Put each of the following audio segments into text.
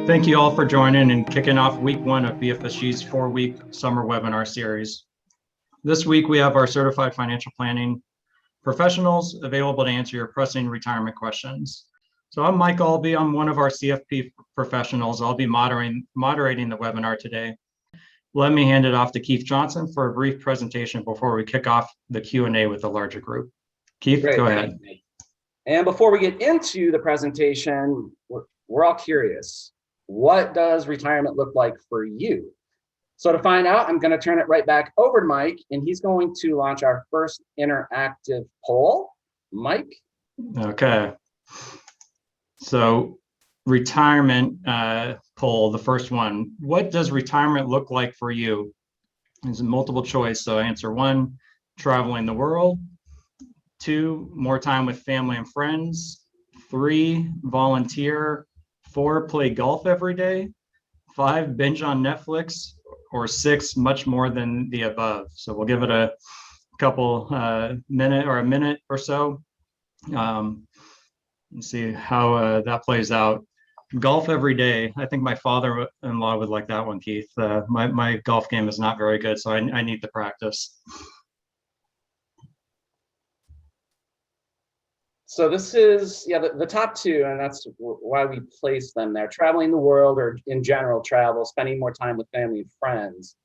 Thank you all for joining and kicking off week one of BFSG's 4-week summer webinar series. This week, we have our certified financial planning professionals available to answer your pressing retirement questions. So I'm Mike Albee. I'm one of our CFP professionals. I'll be moderating the webinar today. Let me hand it off to Keith Johnson for a brief presentation before we kick off the Q&A with the larger group. Keith, Great. Go ahead. And before we get into the presentation, we're all curious. What does retirement look like for you? So to find out, I'm going to turn it right back over to Mike, and he's going to launch our first interactive poll. Mike? Okay. So retirement poll, the first one. What does retirement look like for you? It's a multiple choice. So answer 1, traveling the world. 2, more time with family and friends. 3, volunteer. 4, play golf every day. 5, binge on Netflix. Or 6, much more than the above. So we'll give it a couple minute or so. And see how that plays out. Golf every day. I think my father-in-law would like that one, Keith. My golf game is not very good, so I need to practice. So this is, the top 2, and that's why we place them there. Traveling the world, or in general travel, spending more time with family and friends.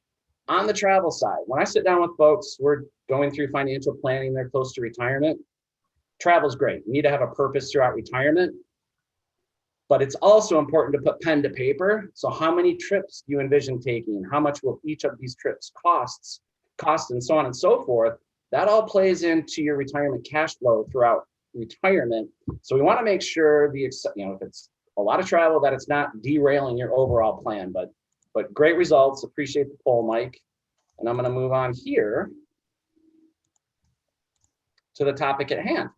On the travel side, when I sit down with folks, we're going through financial planning, they're close to retirement. Travel's great. You need to have a purpose throughout retirement, but it's also important to put pen to paper. So how many trips do you envision taking? How much will each of these trips cost, and so on and so forth? That all plays into your retirement cash flow throughout retirement. So we want to make sure if it's a lot of travel, that it's not derailing your overall plan. But great results. Appreciate the poll, Mike. And I'm going to move on here to the topic at hand.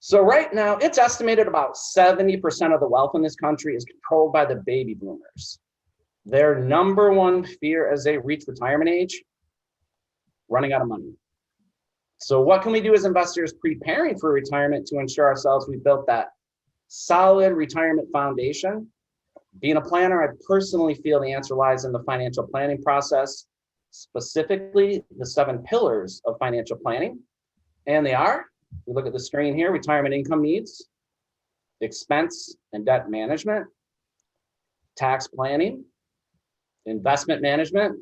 So right now, it's estimated about 70% of the wealth in this country is controlled by the baby boomers. Their number one fear as they reach retirement age, running out of money. So what can we do as investors preparing for retirement to ensure ourselves we built that solid retirement foundation? Being a planner, I personally feel the answer lies in the financial planning process, specifically the 7 pillars of financial planning. And they are, we look at the screen here: retirement income needs, expense and debt management, tax planning, investment management,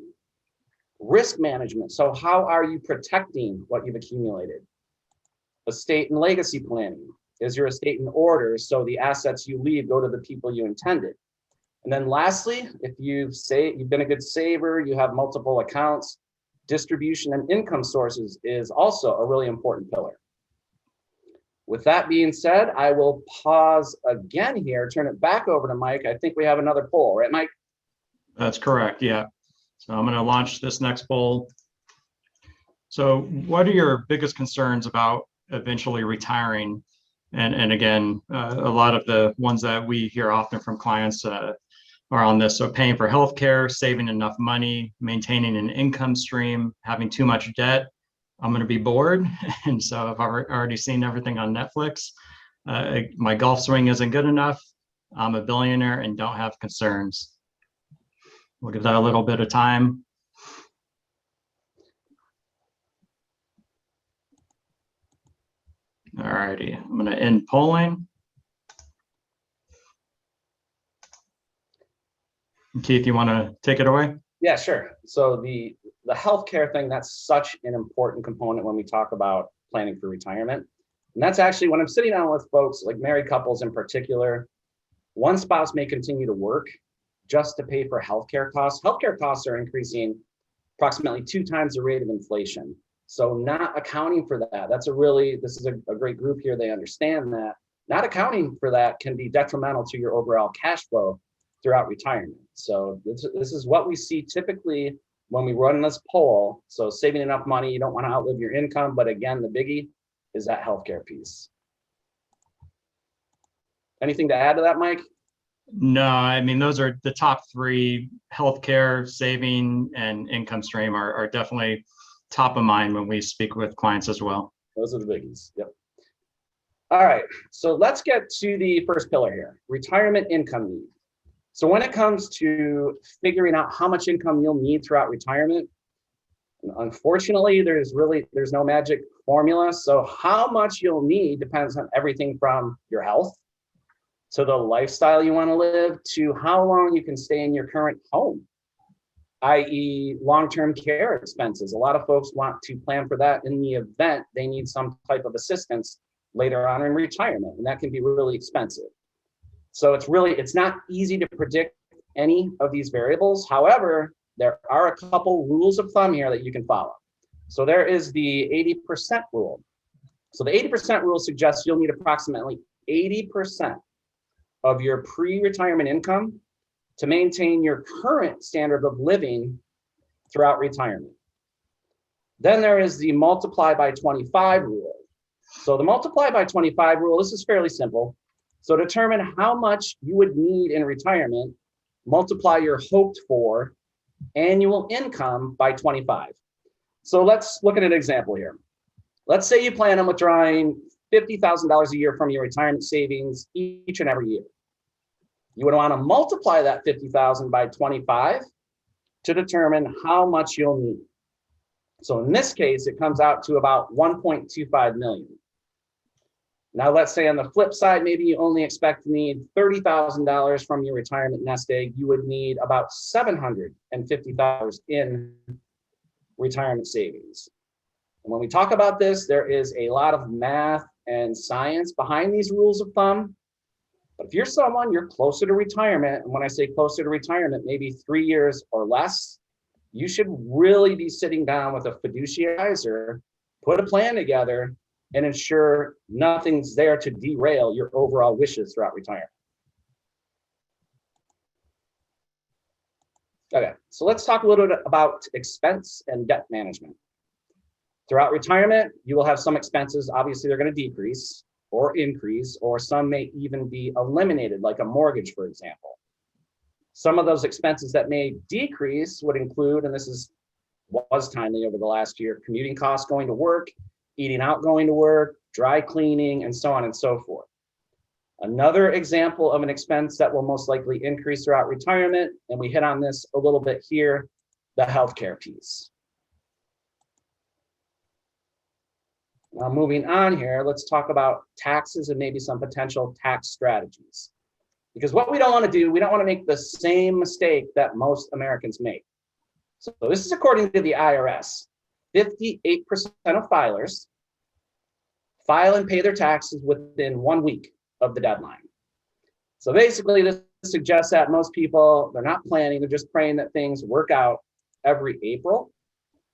risk management. So how are you protecting what you've accumulated? Estate and legacy planning. Is your estate in order so the assets you leave go to the people you intended? And then lastly, if you've been a good saver, you have multiple accounts, distribution and income sources is also a really important pillar. With that being said, I will pause again here, turn it back over to Mike. I think we have another poll, right, Mike? That's correct, yeah. So I'm going to launch this next poll. So what are your biggest concerns about eventually retiring? And again, a lot of the ones that we hear often from clients are on this. So paying for healthcare, saving enough money, maintaining an income stream, having too much debt. I'm going to be bored. And so I've already seen everything on Netflix. My golf swing isn't good enough. I'm a billionaire and don't have concerns. We'll give that a little bit of time. All righty, I'm going to end polling. Keith, you want to take it away? Yeah, sure. So the healthcare thing, that's such an important component when we talk about planning for retirement. And that's actually when I'm sitting down with folks, like married couples in particular, one spouse may continue to work just to pay for healthcare costs. Healthcare costs are increasing approximately 2 times the rate of inflation. So not accounting for that, this is a great group here, they understand that. Not accounting for that can be detrimental to your overall cash flow throughout retirement. So this is what we see typically when we run this poll. So saving enough money, you don't want to outlive your income, but again, the biggie is that healthcare piece. Anything to add to that, Mike? No, I mean, those are the top 3: healthcare, saving, and income stream are definitely top of mind when we speak with clients as well. Those are the biggies. Yep. All right, so let's get to the first pillar here, retirement income need. So when it comes to figuring out how much income you'll need throughout retirement, unfortunately, there's no magic formula. So how much you'll need depends on everything from your health to the lifestyle you want to live to how long you can stay in your current home, i.e. long-term care expenses. A lot of folks want to plan for that in the event they need some type of assistance later on in retirement, and that can be really expensive. So it's not easy to predict any of these variables. However, there are a couple rules of thumb here that you can follow. So there is the 80% rule. So the 80% rule suggests you'll need approximately 80% of your pre-retirement income to maintain your current standard of living throughout retirement. Then there is the multiply by 25 rule. So the multiply by 25 rule, this is fairly simple. So determine how much you would need in retirement, multiply your hoped for annual income by 25. So let's look at an example here. Let's say you plan on withdrawing $50,000 a year from your retirement savings each and every year. You would want to multiply that 50,000 by 25 to determine how much you'll need. So in this case, it comes out to about 1.25 million. Now, let's say on the flip side, maybe you only expect to need $30,000 from your retirement nest egg. You would need about $750 in retirement savings. And when we talk about this, there is a lot of math and science behind these rules of thumb. But if you're someone, you're closer to retirement, and when I say closer to retirement, maybe 3 years or less, you should really be sitting down with a fiduciary advisor, put a plan together, and ensure nothing's there to derail your overall wishes throughout retirement. Okay, so let's talk a little bit about expense and debt management. Throughout retirement, you will have some expenses. Obviously, they're going to decrease or increase, or some may even be eliminated, like a mortgage, for example. Some of those expenses that may decrease would include, and this was timely over the last year, commuting costs going to work, eating out going to work, dry cleaning, and so on and so forth. Another example of an expense that will most likely increase throughout retirement, and we hit on this a little bit here, the healthcare piece. Now moving on here, let's talk about taxes and maybe some potential tax strategies. Because what we don't want to do, we don't want to make the same mistake that most Americans make. So this is according to the IRS. 58% of filers file and pay their taxes within 1 week of the deadline. So basically, this suggests that most people, they're not planning, they're just praying that things work out every April.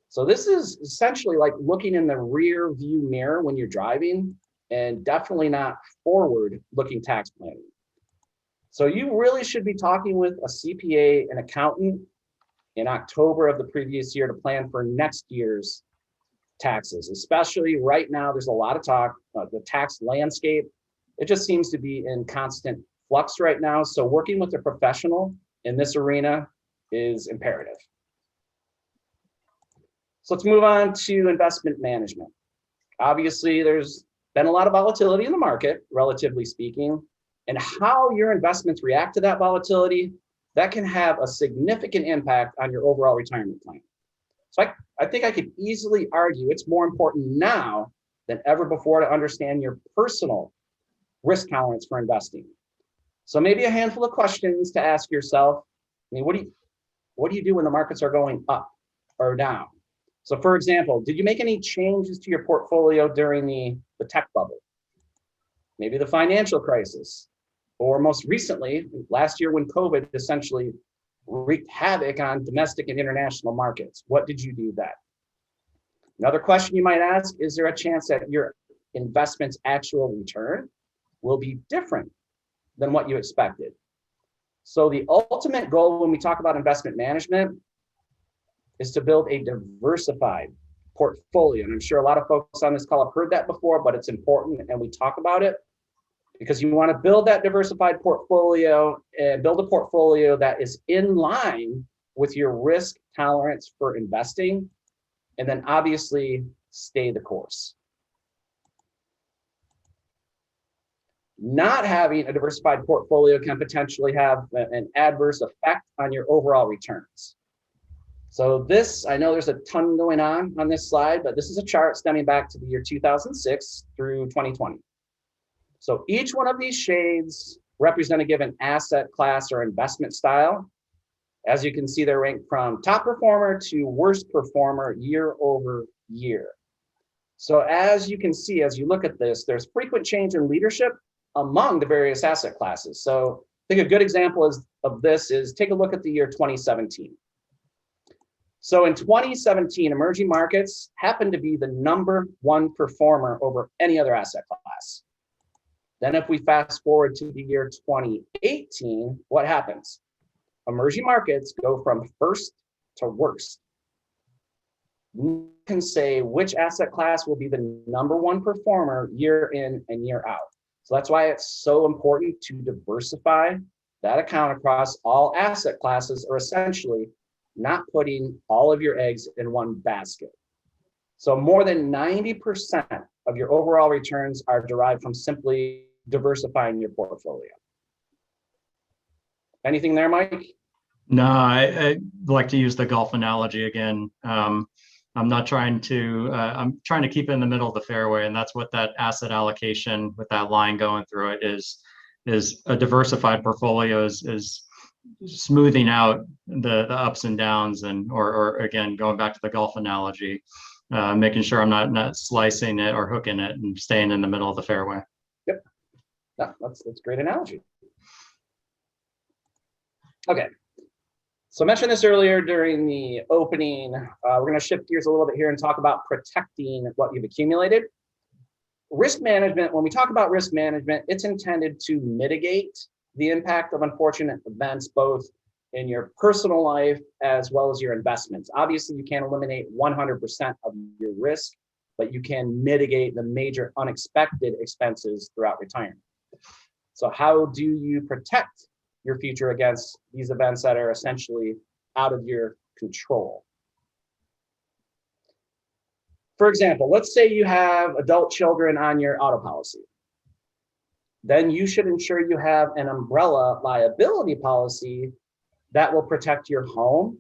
So this is essentially like looking in the rear view mirror when you're driving, and definitely not forward-looking tax planning. So you really should be talking with a CPA, an accountant, in October of the previous year to plan for next year's taxes. Especially right now, there's a lot of talk, the tax landscape, it just seems to be in constant flux right now. So working with a professional in this arena is imperative. So let's move on to investment management. Obviously, there's been a lot of volatility in the market, relatively speaking, and how your investments react to that volatility, that can have a significant impact on your overall retirement plan. So I think I could easily argue it's more important now than ever before to understand your personal risk tolerance for investing. So maybe a handful of questions to ask yourself. I mean, what do you do when the markets are going up or down? So for example, did you make any changes to your portfolio during the tech bubble? Maybe the financial crisis, or most recently, last year when COVID essentially wreaked havoc on domestic and international markets. What did you do then? Another question you might ask, is there a chance that your investment's actual return will be different than what you expected? So the ultimate goal when we talk about investment management is to build a diversified portfolio. And I'm sure a lot of folks on this call have heard that before, but it's important and we talk about it because you want to build that diversified portfolio and build a portfolio that is in line with your risk tolerance for investing, and then obviously stay the course. Not having a diversified portfolio can potentially have an adverse effect on your overall returns. So this, I know there's a ton going on this slide, but this is a chart stemming back to the year 2006 through 2020. So each one of these shades represent a given asset class or investment style. As you can see, they're ranked from top performer to worst performer year over year. So as you can see, as you look at this, there's frequent change in leadership among the various asset classes. So I think a good example of this is take a look at the year 2017. So in 2017, emerging markets happened to be the #1 performer over any other asset class. Then if we fast forward to the year 2018, what happens? Emerging markets go from first to worst. You can say which asset class will be the #1 performer year in and year out. So that's why it's so important to diversify that account across all asset classes, or essentially not putting all of your eggs in one basket. So more than 90% of your overall returns are derived from simply diversifying your portfolio. Anything there, Mike? No, I like to use the golf analogy again. I'm not trying to, I'm trying to keep it in the middle of the fairway, and that's what that asset allocation with that line going through it is a diversified portfolio is smoothing out the ups and downs, and or again, going back to the golf analogy, making sure I'm not slicing it or hooking it and staying in the middle of the fairway. Yep, that's a great analogy. Okay. So I mentioned this earlier during the opening. We're going to shift gears a little bit here and talk about protecting what you've accumulated. Risk management, when we talk about risk management, it's intended to mitigate the impact of unfortunate events, both in your personal life as well as your investments. Obviously, you can't eliminate 100% of your risk, but you can mitigate the major unexpected expenses throughout retirement. So how do you protect your future against these events that are essentially out of your control? For example, let's say you have adult children on your auto policy. Then you should ensure you have an umbrella liability policy that will protect your home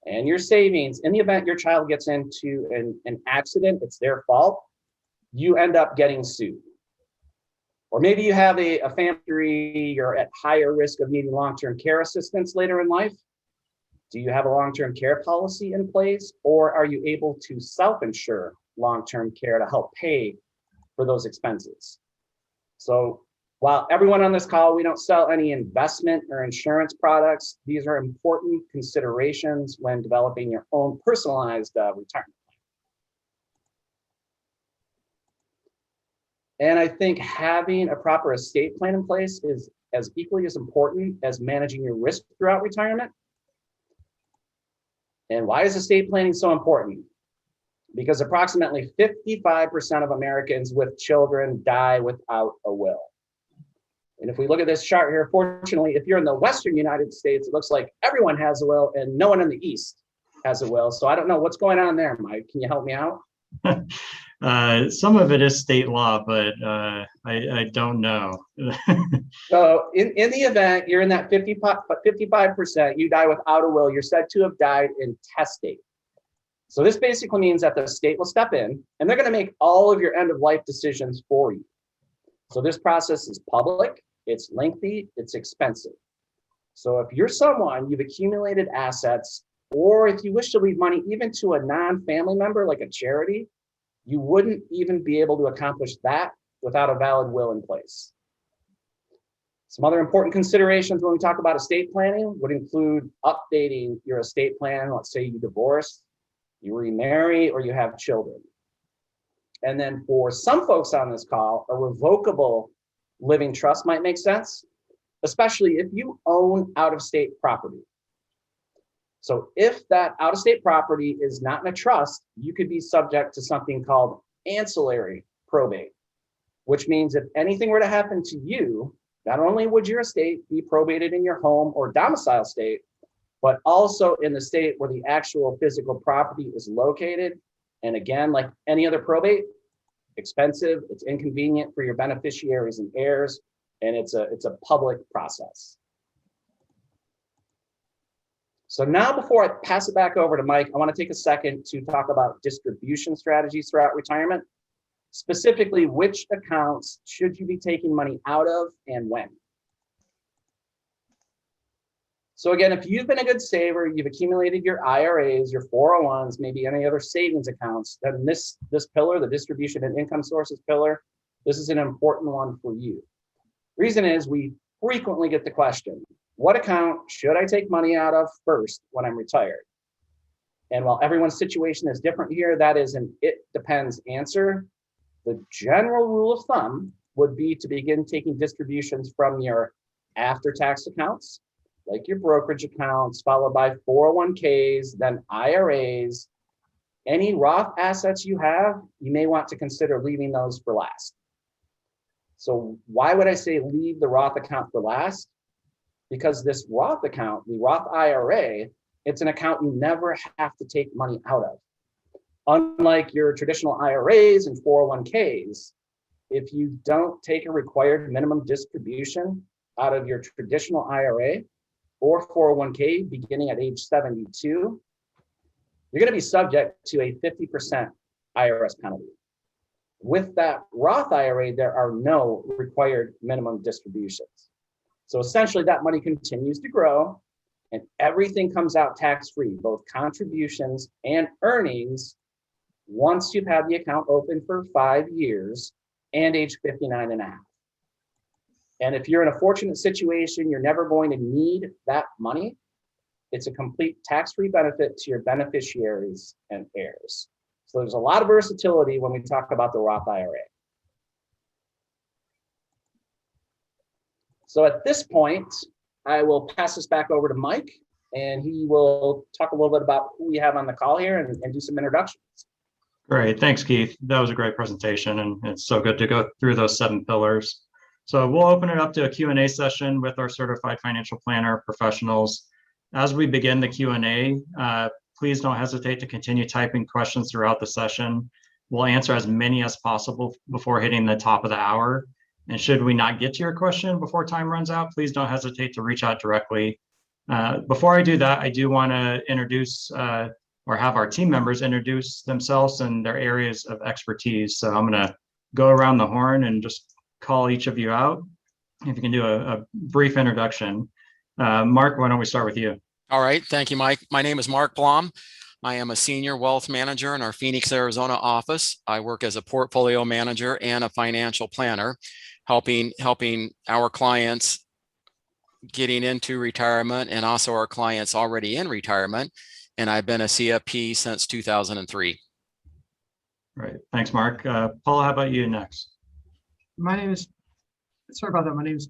and your savings. In the event your child gets into an accident, it's their fault, you end up getting sued. Or maybe you have a family, you're at higher risk of needing long-term care assistance later in life. Do you have a long-term care policy in place, or are you able to self-insure long-term care to help pay for those expenses? So while everyone on this call, we don't sell any investment or insurance products, these are important considerations when developing your own personalized retirement. And I think having a proper estate plan in place is as equally as important as managing your risk throughout retirement. And why is estate planning so important? Because approximately 55% of Americans with children die without a will. And if we look at this chart here, fortunately, if you're in the Western United States, it looks like everyone has a will and no one in the East has a will. So I don't know what's going on there, Mike. Can you help me out? Some of it is state law, but I don't know. So in the event you're in that 55%, you die without a will, you're said to have died intestate. So this basically means that the state will step in and they're going to make all of your end of life decisions for you. So this process is public, it's lengthy, it's expensive. So if you're someone, you've accumulated assets, or if you wish to leave money even to a non-family member like a charity, you wouldn't even be able to accomplish that without a valid will in place. Some other important considerations when we talk about estate planning would include updating your estate plan. Let's say you divorce, you remarry, or you have children. And then for some folks on this call, a revocable living trust might make sense, especially if you own out-of-state property. So if that out-of-state property is not in a trust, you could be subject to something called ancillary probate, which means if anything were to happen to you, not only would your estate be probated in your home or domicile state, but also in the state where the actual physical property is located. And again, like any other probate, expensive, it's inconvenient for your beneficiaries and heirs. and it's a public process. So now, before I pass it back over to Mike, I want to take a second to talk about distribution strategies throughout retirement. Specifically, which accounts should you be taking money out of and when? So again, if you've been a good saver, you've accumulated your IRAs, your 401s, maybe any other savings accounts, then this pillar, the distribution and income sources pillar, this is an important one for you. Reason is, we frequently get the question, what account should I take money out of first when I'm retired? And while everyone's situation is different here, that is an it depends answer. The general rule of thumb would be to begin taking distributions from your after-tax accounts, like your brokerage accounts, followed by 401ks, then IRAs. Any Roth assets you have, you may want to consider leaving those for last. So why would I say leave the Roth account for last? Because this Roth account, the Roth IRA, it's an account you never have to take money out of. Unlike your traditional IRAs and 401ks, if you don't take a required minimum distribution out of your traditional IRA or 401k beginning at age 72, you're going to be subject to a 50% IRS penalty. With that Roth IRA, there are no required minimum distributions. So essentially, that money continues to grow and everything comes out tax-free, both contributions and earnings, once you've had the account open for 5 years and age 59 and a half. And if you're in a fortunate situation, you're never going to need that money. It's a complete tax-free benefit to your beneficiaries and heirs. So there's a lot of versatility when we talk about the Roth IRA. So at this point, I will pass this back over to Mike, and he will talk a little bit about who we have on the call here and do some introductions. Great. Thanks, Keith. That was a great presentation, and it's so good to go through those 7 pillars. So we'll open it up to a Q&A session with our certified financial planner professionals. As we begin the Q&A, please don't hesitate to continue typing questions throughout the session. We'll answer as many as possible before hitting the top of the hour. And should we not get to your question before time runs out, please don't hesitate to reach out directly. Before I do that, I do want to introduce or have our team members introduce themselves and their areas of expertise. So I'm going to go around the horn and just call each of you out. If you can do a brief introduction. Mark, why don't we start with you? All right. Thank you, Mike. My name is Mark Blom. I am a senior wealth manager in our Phoenix, Arizona office. I work as a portfolio manager and a financial planner, helping our clients getting into retirement and also our clients already in retirement. And I've been a CFP since 2003. Right. Thanks, Mark. Paul, how about you next? My name is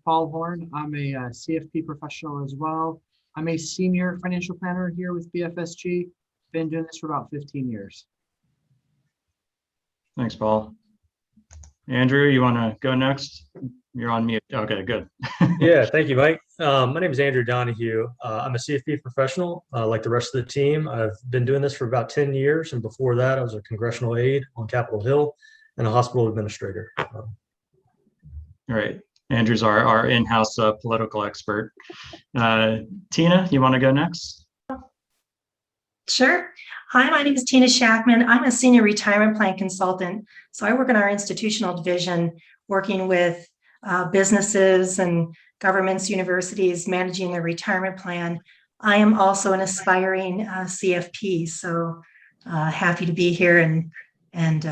Paul Horn. I'm a CFP professional as well. I'm a senior financial planner here with BFSG. Been doing this for about 15 years. Thanks, Paul. Andrew, you want to go next? You're on mute. Okay, good. Yeah, thank you, Mike. My name is Andrew Donahue. I'm a CFP professional, like the rest of the team. I've been doing this for about 10 years. And before that, I was a congressional aide on Capitol Hill and a hospital administrator. All right. Andrew's our in-house political expert. Tina, you want to go next? Sure. Hi, my name is Tina Shackman. I'm a senior retirement plan consultant. So I work in our institutional division, working with businesses and governments, universities, managing their retirement plan. I am also an aspiring CFP. So happy to be here and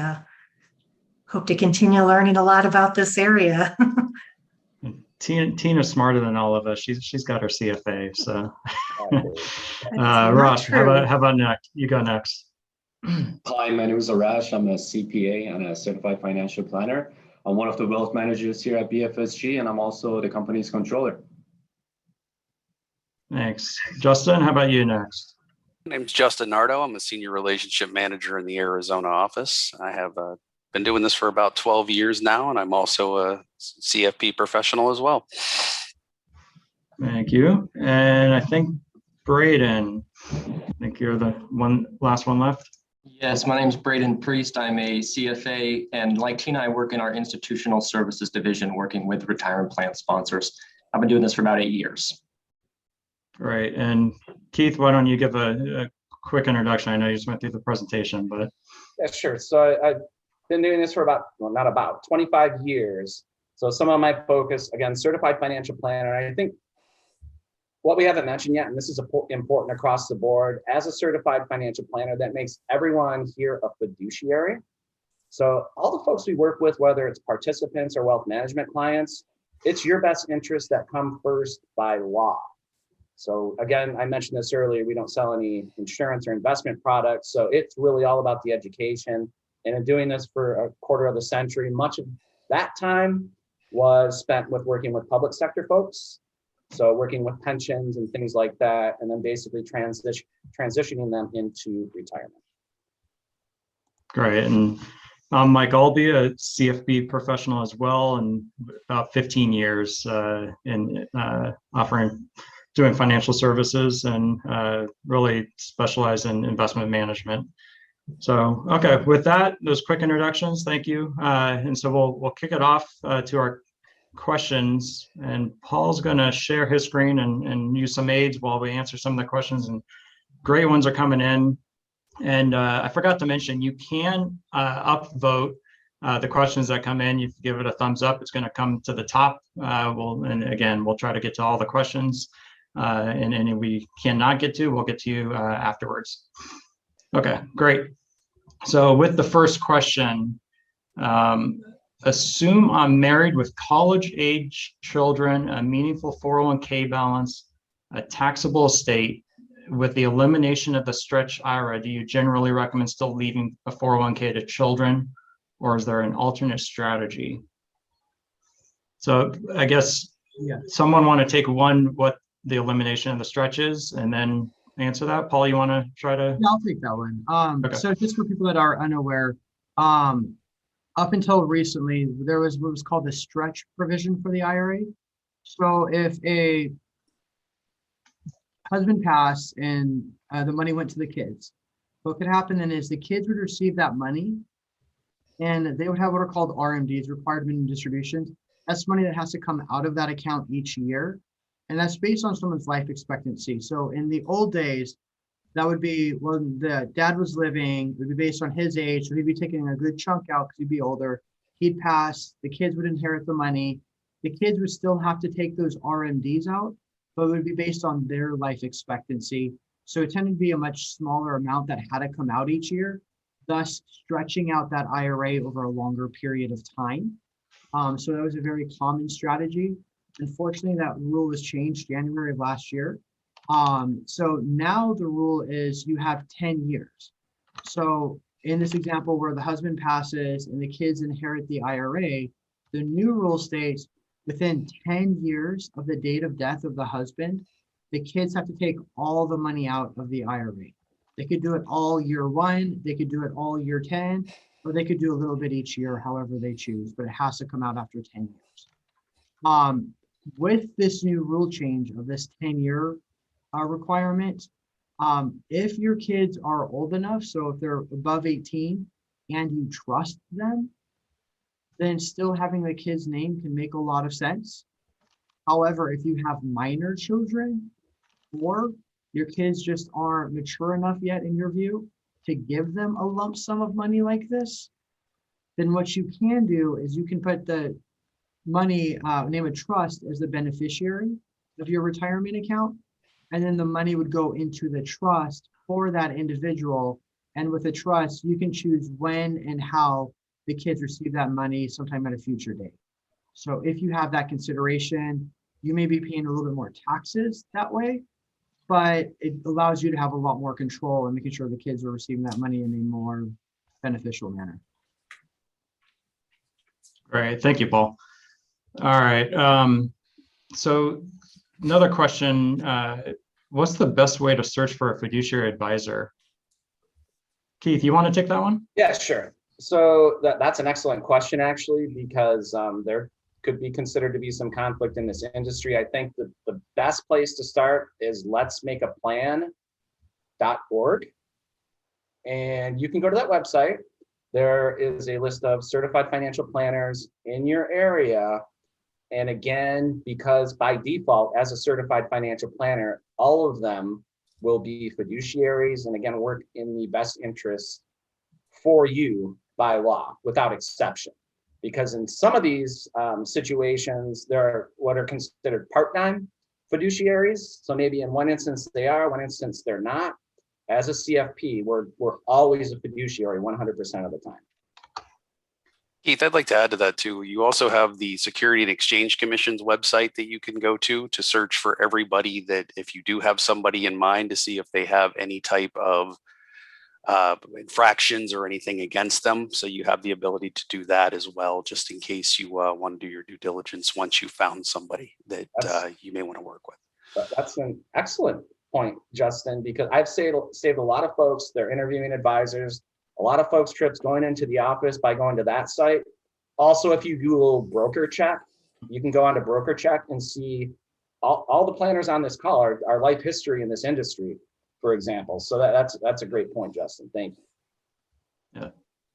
hope to continue learning a lot about this area. Tina's smarter than all of us. She's got her CFA. So, Ross, how about next? You go next. Hi, my name is Arash. I'm a CPA and a certified financial planner. I'm one of the wealth managers here at BFSG, and I'm also the company's controller. Thanks, Justin. How about you next? My name's Justin Nardo. I'm a senior relationship manager in the Arizona office. I have been doing this for about 12 years now, and I'm also a CFP professional as well. Thank you. And I think Braden, I think you're the last one left. Yes, my name is Braden Priest. I'm a CFA, and like Tina, I work in our institutional services division, working with retirement plan sponsors. I've been doing this for about 8 years. Great. And Keith, why don't you give a quick introduction? I know you just went through the presentation, but. Yeah, sure. So I've been doing this for not about 25 years. So some of my focus, again, certified financial planner. I think what we haven't mentioned yet, and this is important across the board, as a certified financial planner, that makes everyone here a fiduciary. So all the folks we work with, whether it's participants or wealth management clients, it's your best interests that come first by law. So again, I mentioned this earlier, we don't sell any insurance or investment products. So it's really all about the education. And in doing this for a quarter of the century, much of that time was spent with working with public sector folks. So working with pensions and things like that, and then basically transitioning them into retirement. Great. And I'm Mike Albee, a CFP professional as well, and about 15 years in doing financial services, and really specialize in investment management. So, okay, with that, those quick introductions, thank you. And so we'll kick it off to our questions, and Paul's going to share his screen and use some aids while we answer some of the questions, and great ones are coming in. And I forgot to mention, you can upvote the questions that come in. You give it a thumbs up, it's going to come to the top. And again, we'll try to get to all the questions, and any we cannot get to, we'll get to you afterwards. Okay, great. So with the first question, assume I'm married with college-age children, a meaningful 401k balance, a taxable estate. With the elimination of the stretch IRA, do you generally recommend still leaving a 401k to children, or is there an alternate strategy? So I guess someone want to take what the elimination of the stretch is, and then answer that. Paul, you want to try to? Yeah, I'll take that one. Okay. So just for people that are unaware, up until recently, there was what was called the stretch provision for the IRA. So if a husband passed and the money went to the kids, what could happen then is the kids would receive that money, and they would have what are called RMDs, required minimum distributions. That's money that has to come out of that account each year, and that's based on someone's life expectancy. So in the old days, that would be when the dad was living, it would be based on his age. So he'd be taking a good chunk out because he'd be older. He'd pass, the kids would inherit the money. The kids would still have to take those RMDs out, but it would be based on their life expectancy. So it tended to be a much smaller amount that had to come out each year, thus stretching out that IRA over a longer period of time. So that was a very common strategy. Unfortunately, that rule was changed January of last year. So now the rule is you have 10 years. So in this example where the husband passes and the kids inherit the IRA, the new rule states within 10 years of the date of death of the husband, the kids have to take all the money out of the IRA. They could do it all year 1, they could do it all year 10, or they could do a little bit each year, however they choose, but it has to come out after 10 years. With this new rule change of this 10-year requirement, if your kids are old enough, so if they're above 18 and you trust them, then still having the kid's name can make a lot of sense. However, if you have minor children, or your kids just aren't mature enough yet in your view to give them a lump sum of money like this, then what you can do is you can put the money, name a trust as the beneficiary of your retirement account, and then the money would go into the trust for that individual. And with a trust, you can choose when and how the kids receive that money sometime at a future date. So if you have that consideration, you may be paying a little bit more taxes that way, but it allows you to have a lot more control and making sure the kids are receiving that money in a more beneficial manner. Great, thank you, Paul. All right, so another question, what's the best way to search for a fiduciary advisor? Keith, you want to take that one? Yeah, sure. So that's an excellent question, actually, because there could be considered to be some conflict in this industry. I think that the best place to start is letsmakeaplan.org. And you can go to that website. There is a list of certified financial planners in your area. And again, because by default, as a certified financial planner, all of them will be fiduciaries and again, work in the best interests for you by law, without exception. Because in some of these situations, there are what are considered part-time fiduciaries. So maybe in one instance they are, one instance they're not. As a CFP, we're always a fiduciary 100% of the time. Keith, I'd like to add to that too. You also have the Security and Exchange Commission's website that you can go to search for everybody that, if you do have somebody in mind, to see if they have any type of infractions or anything against them. So you have the ability to do that as well, just in case you want to do your due diligence once you found somebody that you may want to work with. That's an excellent point, Justin, because I've saved a lot of folks, their interviewing advisors, a lot of folks trips going into the office by going to that site. Also, if you do a little broker check, you can go on to broker check and see all the planners on this call are life history in this industry, for example. So that's a great point, Justin. Thank you. Yeah.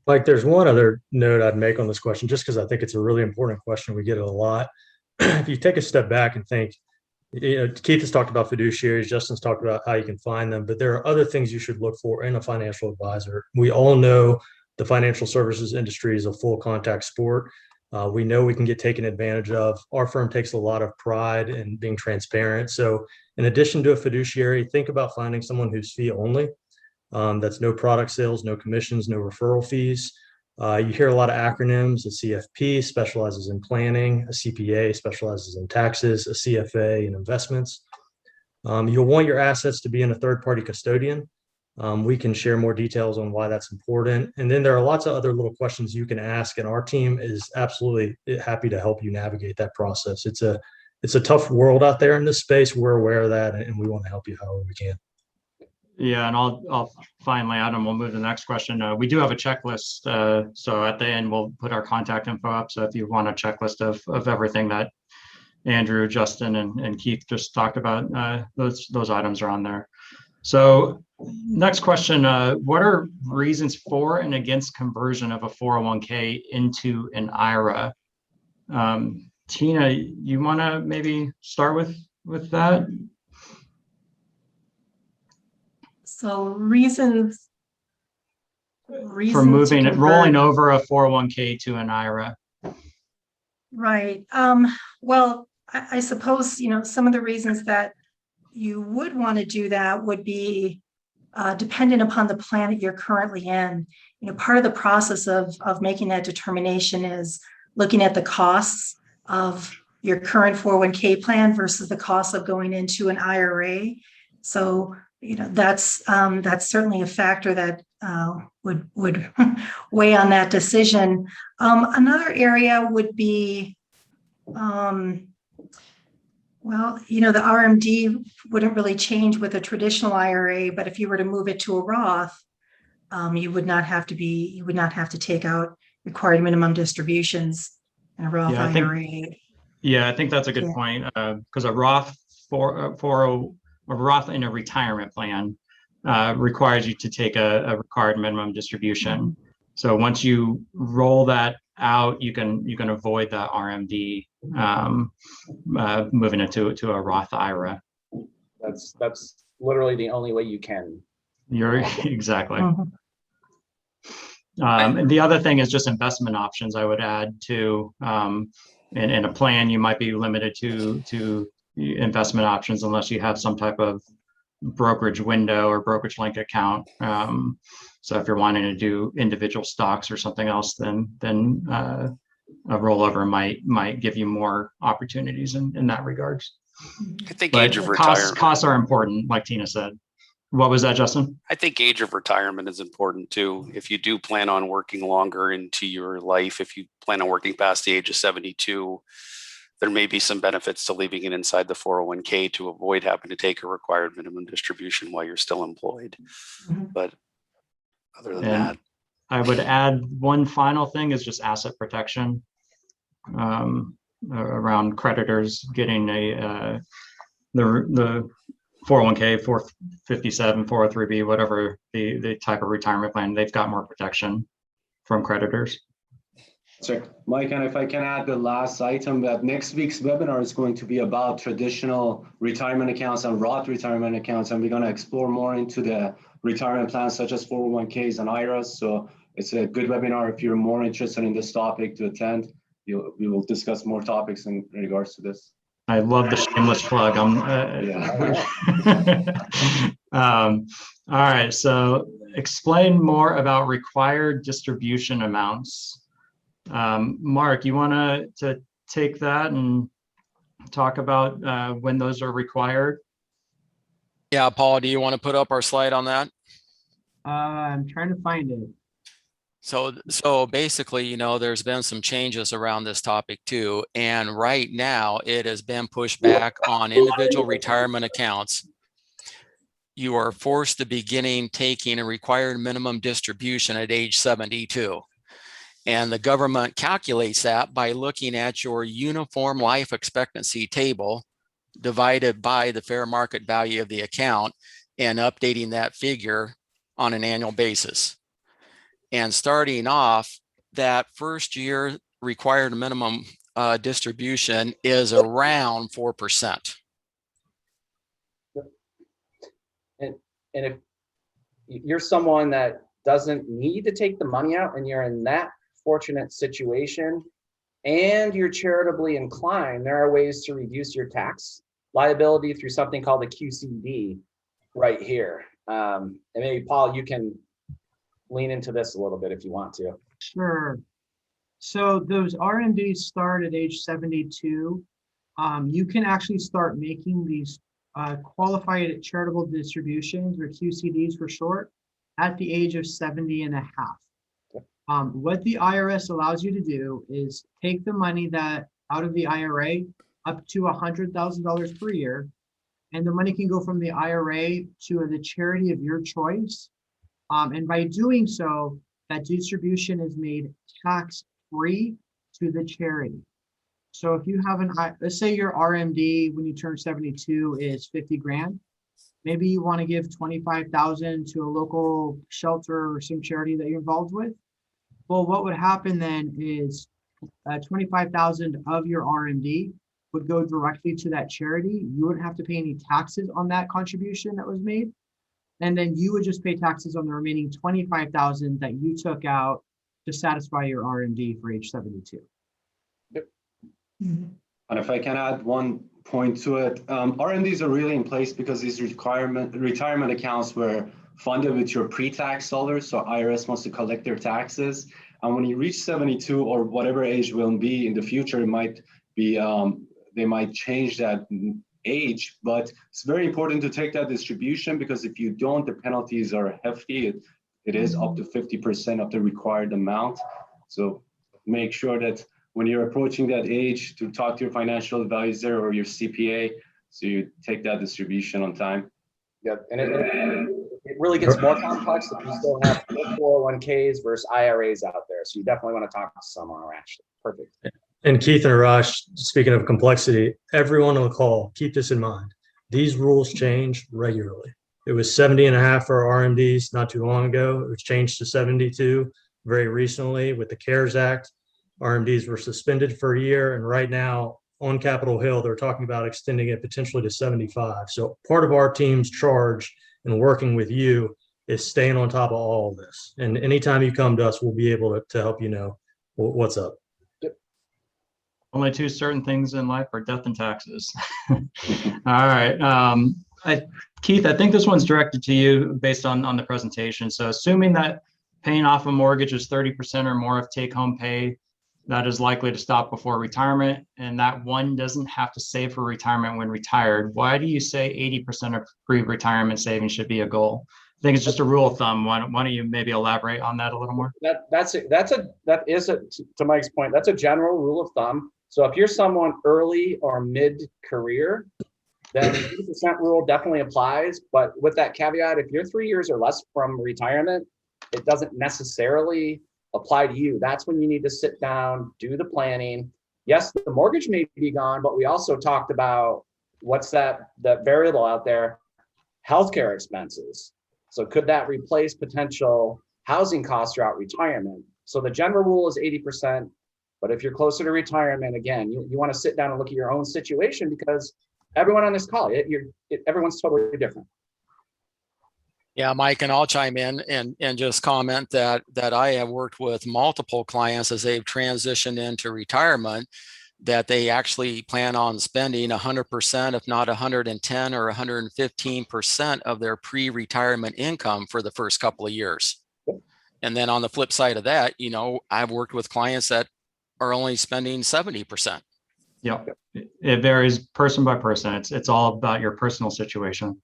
Like, there's one other note I'd make on this question, just because I think it's a really important question. We get it a lot. If you take a step back and think, Keith has talked about fiduciaries, Justin's talked about how you can find them, but there are other things you should look for in a financial advisor. We all know the financial services industry is a full contact sport. We know we can get taken advantage of. Our firm takes a lot of pride in being transparent. So in addition to a fiduciary, think about finding someone who's fee only. That's no product sales, no commissions, no referral fees. You hear a lot of acronyms. A CFP specializes in planning, a CPA specializes in taxes, a CFA in investments. You'll want your assets to be in a third-party custodian. We can share more details on why that's important. And then there are lots of other little questions you can ask, and our team is absolutely happy to help you navigate that process. It's a tough world out there in this space. We're aware of that, and we want to help you however we can. Yeah, and I'll finally, Adam, we'll move to the next question. We do have a checklist, so at the end we'll put our contact info up. So if you want a checklist of everything that Andrew, Justin, and Keith just talked about, those items are on there. So next question, what are reasons for and against conversion of a 401k into an IRA? Tina, you want to maybe start with that? So reasons for rolling over a 401k to an IRA. Right. Well, I suppose, some of the reasons that you would want to do that would be dependent upon the plan that you're currently in. Part of the process of making that determination is looking at the costs of your current 401k plan versus the cost of going into an IRA. So, that's certainly a factor that would weigh on that decision. Another area would be, the RMD wouldn't really change with a traditional IRA, but if you were to move it to a Roth, you would not have to take out required minimum distributions in a Roth IRA. I think that's a good point, because a Roth a Roth in a retirement plan requires you to take a required minimum distribution. So once you roll that out, you can avoid the RMD moving it to a Roth IRA. That's literally the only way you can. You're exactly. And the other thing is just investment options. I would add to in a plan, you might be limited to investment options unless you have some type of brokerage window or brokerage link account. So if you're wanting to do individual stocks or something else, then a rollover might give you more opportunities in that regards. I think age of retirement. Costs are important, like Tina said. What was that, Justin? I think age of retirement is important too. If you do plan on working longer into your life, if you plan on working past the age of 72, there may be some benefits to leaving it inside the 401k to avoid having to take a required minimum distribution while you're still employed. But other than that, I would add one final thing is just asset protection around creditors getting the 401k, 457, 403b, whatever the type of retirement plan, they've got more protection from creditors. Sir, Mike, and if I can add the last item, that next week's webinar is going to be about traditional retirement accounts and Roth retirement accounts, and we're going to explore more into the retirement plans such as 401ks and IRAs. So it's a good webinar if you're more interested in this topic to attend. We will discuss more topics in regards to this. I love the shameless plug. All right, so explain more about required distribution amounts. Mark, you want to take that and talk about when those are required? Yeah, Paul, do you want to put up our slide on that? I'm trying to find it. So basically, there's been some changes around this topic too. And right now it has been pushed back on individual retirement accounts. You are forced to begin taking a required minimum distribution at age 72. And the government calculates that by looking at your uniform life expectancy table divided by the fair market value of the account and updating that figure on an annual basis. And starting off, that first year required minimum distribution is around 4%. And if you're someone that doesn't need to take the money out and you're in that fortunate situation and you're charitably inclined, there are ways to reduce your tax liability through something called a QCD right here. And maybe Paul, you can lean into this a little bit if you want to. Sure. So those RMDs start at age 72. You can actually start making these qualified charitable distributions, or QCDs for short, at the age of 70 and a half. What the IRS allows you to do is take the money that out of the IRA up to $100,000 per year, and the money can go from the IRA to the charity of your choice. And by doing so, that distribution is made tax-free to the charity. So if you have let's say your RMD when you turn 72 is 50 grand, maybe you want to give 25,000 to a local shelter or some charity that you're involved with. Well, what would happen then is 25,000 of your RMD would go directly to that charity. You wouldn't have to pay any taxes on that contribution that was made. And then you would just pay taxes on the remaining 25,000 that you took out to satisfy your RMD for age 72. Yep. And if I can add one point to it, RMDs are really in place because these retirement accounts were funded with your pre-tax dollars. So IRS wants to collect their taxes. And when you reach 72 or whatever age will be in the future, it might be, they might change that age, but it's very important to take that distribution because if you don't, the penalties are hefty. It is up to 50% of the required amount. So make sure that when you're approaching that age to talk to your financial advisor or your CPA, so you take that distribution on time. Yeah, and it really gets more complex if you still have 401ks versus IRAs out there. So you definitely want to talk to someone, actually. Perfect. And Keith and Arash, speaking of complexity, everyone on the call, keep this in mind. These rules change regularly. It was 70 and a half for RMDs not too long ago. It was changed to 72 very recently with the CARES Act. RMDs were suspended for a year. And right now on Capitol Hill, they're talking about extending it potentially to 75. So part of our team's charge in working with you is staying on top of all of this. And anytime you come to us, we'll be able to help you know what's up. Only two certain things in life are death and taxes. All right. Keith, I think this one's directed to you based on the presentation. So assuming that paying off a mortgage is 30% or more of take-home pay, that is likely to stop before retirement, and that one doesn't have to save for retirement when retired. Why do you say 80% of pre-retirement savings should be a goal? I think it's just a rule of thumb. Why don't you maybe elaborate on that a little more? That is to Mike's point, that's a general rule of thumb. So if you're someone early or mid-career, then the 80% rule definitely applies. But with that caveat, if you're 3 years or less from retirement, it doesn't necessarily apply to you. That's when you need to sit down, do the planning. Yes, the mortgage may be gone, but we also talked about what's that variable out there. healthcare expenses. So could that replace potential housing costs throughout retirement? So the general rule is 80%, but if you're closer to retirement, again, you want to sit down and look at your own situation, because everyone on this call, everyone's totally different. Yeah, Mike, and I'll chime in and just comment that I have worked with multiple clients as they've transitioned into retirement, that they actually plan on spending 100%, if not 110 or 115% of their pre-retirement income for the first couple of years. And then on the flip side of that, I've worked with clients that are only spending 70%. Yeah, it varies person by person. It's all about your personal situation.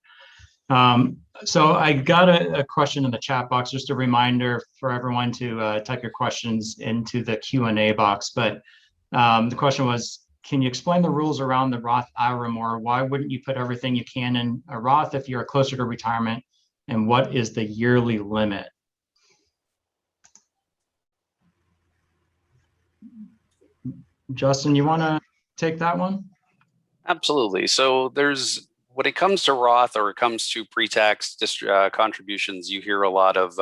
So I got a question in the chat box, just a reminder for everyone to type your questions into the Q&A box. But the question was, can you explain the rules around the Roth IRA more? Why wouldn't you put everything you can in a Roth if you're closer to retirement? And what is the yearly limit? Justin, you want to take that one? Absolutely. So when it comes to Roth, or it comes to pre-tax contributions, you hear a lot of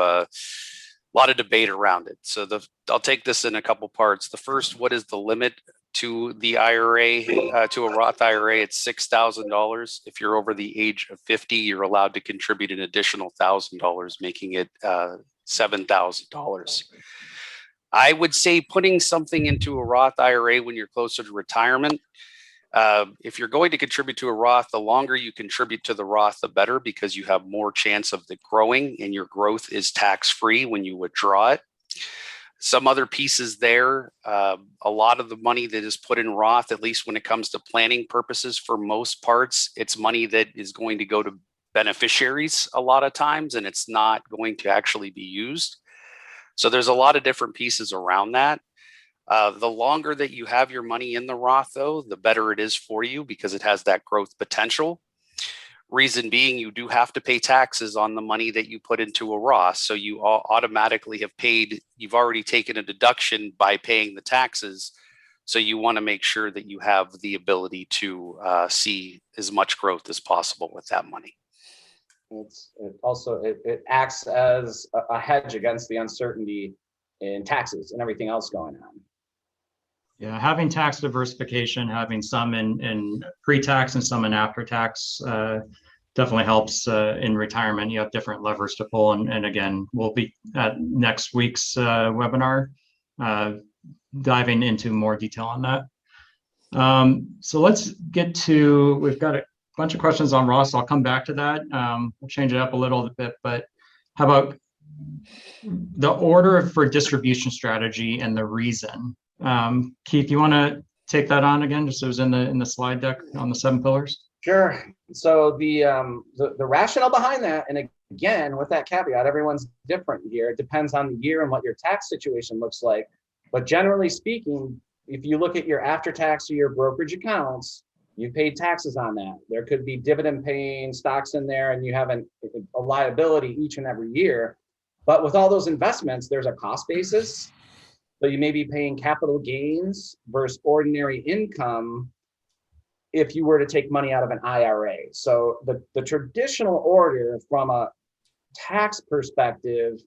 debate around it. So I'll take this in a couple parts. The first, what is the limit to the IRA, to a Roth IRA? It's $6,000. If you're over the age of 50, you're allowed to contribute an additional $1,000, making it $7,000. I would say putting something into a Roth IRA when you're closer to retirement, if you're going to contribute to a Roth, the longer you contribute to the Roth, the better, because you have more chance of it growing, and your growth is tax-free when you withdraw it. Some other pieces there, a lot of the money that is put in Roth, at least when it comes to planning purposes, for most parts, it's money that is going to go to beneficiaries a lot of times, and it's not going to actually be used. So there's a lot of different pieces around that. The longer that you have your money in the Roth, though, the better it is for you, because it has that growth potential. Reason being, you do have to pay taxes on the money that you put into a Roth. So you automatically you've already taken a deduction by paying the taxes. So you want to make sure that you have the ability to see as much growth as possible with that money. It acts as a hedge against the uncertainty in taxes and everything else going on. Yeah, having tax diversification, having some in pre-tax and some in after-tax definitely helps in retirement. You have different levers to pull. And again, we'll be at next week's webinar diving into more detail on that. So let's get to, we've got a bunch of questions on Roth. I'll come back to that. We'll change it up a little bit, but how about the order for distribution strategy and the reason? Keith, you want to take that on again, just so it was in the slide deck on the 7 pillars? Sure. So the rationale behind that, and again, with that caveat, everyone's different here. It depends on the year and what your tax situation looks like. But generally speaking, if you look at your after-tax or your brokerage accounts, you paid taxes on that. There could be dividend paying stocks in there, and you have a liability each and every year. But with all those investments, there's a cost basis. So you may be paying capital gains versus ordinary income if you were to take money out of an IRA. So the traditional order from a tax perspective,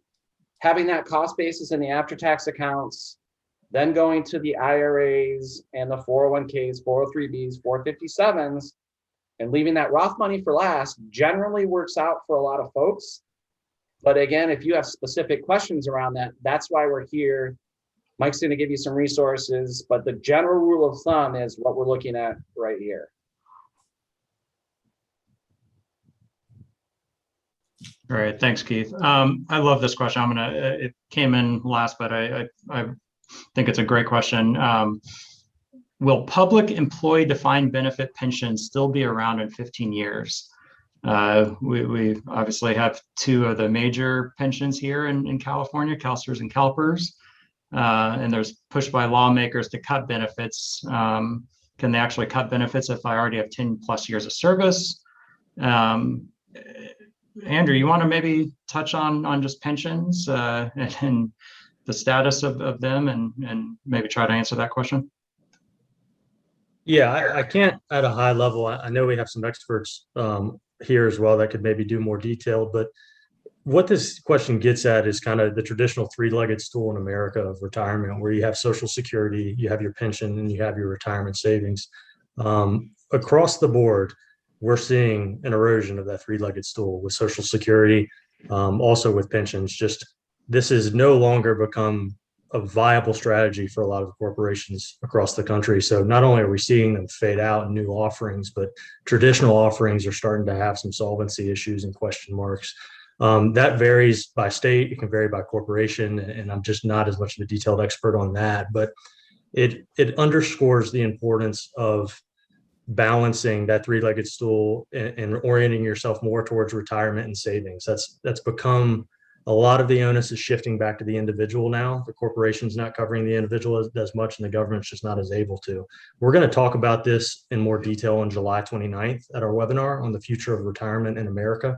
having that cost basis in the after-tax accounts, then going to the IRAs and the 401ks, 403bs, 457s, and leaving that Roth money for last generally works out for a lot of folks. But again, if you have specific questions around that, that's why we're here. Mike's going to give you some resources, but the general rule of thumb is what we're looking at right here. All right, thanks, Keith. I love this question. It came in last, but I think it's a great question. Will public employee defined benefit pensions still be around in 15 years? We obviously have 2 of the major pensions here in California, CalSTRS and CalPERS. And there's push by lawmakers to cut benefits. Can they actually cut benefits if I already have 10 plus years of service? Andrew, you want to maybe touch on just pensions and the status of them and maybe try to answer that question? Yeah, I can't at a high level. I know we have some experts here as well that could maybe do more detailed. But what this question gets at is kind of the traditional three-legged stool in America of retirement, where you have Social Security, you have your pension, and you have your retirement savings. Across the board, we're seeing an erosion of that three-legged stool with Social Security, also with pensions. Just this has no longer become a viable strategy for a lot of corporations across the country. So not only are we seeing them fade out in new offerings, but traditional offerings are starting to have some solvency issues and question marks. That varies by state. It can vary by corporation, and I'm just not as much of a detailed expert on that. But it underscores the importance of balancing that three-legged stool and orienting yourself more towards retirement and savings. That's become a lot of the onus is shifting back to the individual now. The corporation's not covering the individual as much, and the government's just not as able to. We're going to talk about this in more detail on July 29th at our webinar on the future of retirement in America.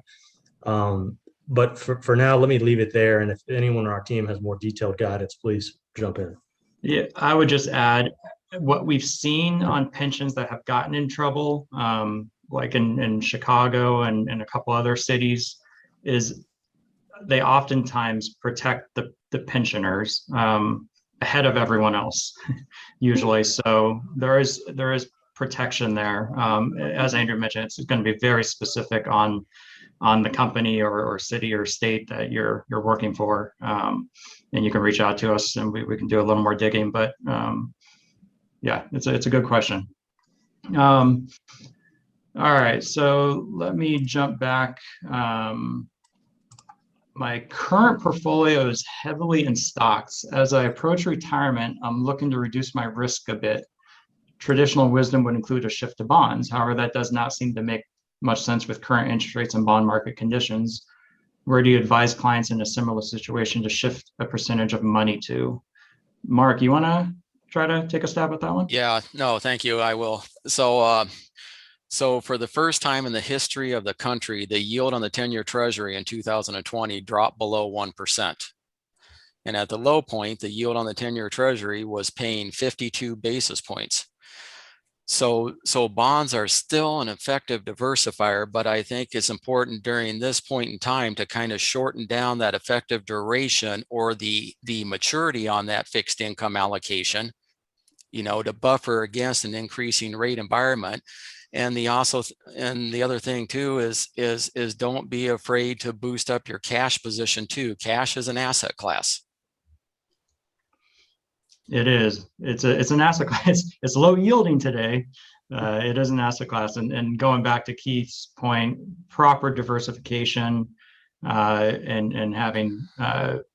But for now, let me leave it there. And if anyone on our team has more detailed guidance, please jump in. Yeah, I would just add what we've seen on pensions that have gotten in trouble, like in Chicago and a couple other cities, is they oftentimes protect the pensioners ahead of everyone else, usually. So there is protection there. As Andrew mentioned, it's going to be very specific on the company or city or state that you're working for, and you can reach out to us and we can do a little more digging. But yeah, it's a good question. All right, so let me jump back. My current portfolio is heavily in stocks. As I approach retirement, I'm looking to reduce my risk a bit. Traditional wisdom would include a shift to bonds. However, that does not seem to make much sense with current interest rates and bond market conditions. Where do you advise clients in a similar situation to shift a percentage of money to? Mark, you want to try to take a stab at that one? Yeah, no, thank you. I will. So for the first time in the history of the country, the yield on the 10-year Treasury in 2020 dropped below 1%. And at the low point, the yield on the 10-year Treasury was paying 52 basis points. So bonds are still an effective diversifier, but I think it's important during this point in time to kind of shorten down that effective duration or the maturity on that fixed income allocation, to buffer against an increasing rate environment. And the other thing too is don't be afraid to boost up your cash position too. Cash is an asset class. It is. It's an asset class. It's low yielding today. It is an asset class. And going back to Keith's point, proper diversification and having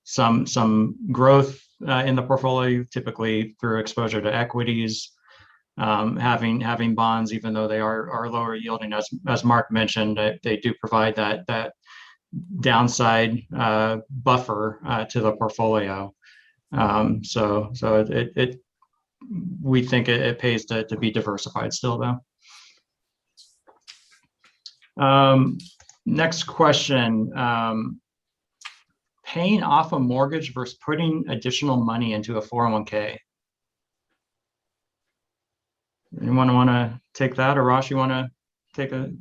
some growth in the portfolio, typically through exposure to equities. Having bonds, even though they are lower yielding, as Mark mentioned, they do provide that downside buffer to the portfolio. So we think it pays to be diversified still, though. Next question. Paying off a mortgage versus putting additional money into a 401k. Anyone want to take that, or Rosh, you want to take a?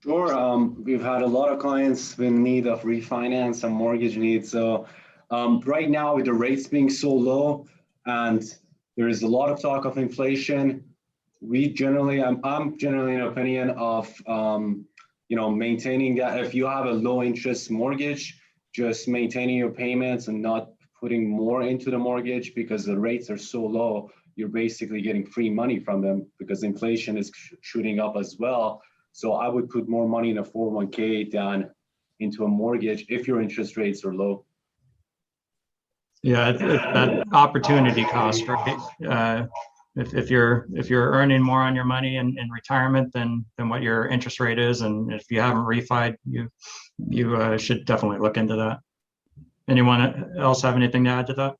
Sure. We've had a lot of clients in need of refinance and mortgage needs. So right now, with the rates being so low, and there is a lot of talk of inflation, I'm generally in opinion of maintaining that. If you have a low interest mortgage, just maintaining your payments and not putting more into the mortgage, because the rates are so low. You're basically getting free money from them because inflation is shooting up as well. So I would put more money in a 401k than into a mortgage if your interest rates are low. Yeah, it's that opportunity cost, right? If you're earning more on your money in retirement than what your interest rate is, and if you haven't refied, you should definitely look into that. Anyone else have anything to add to that?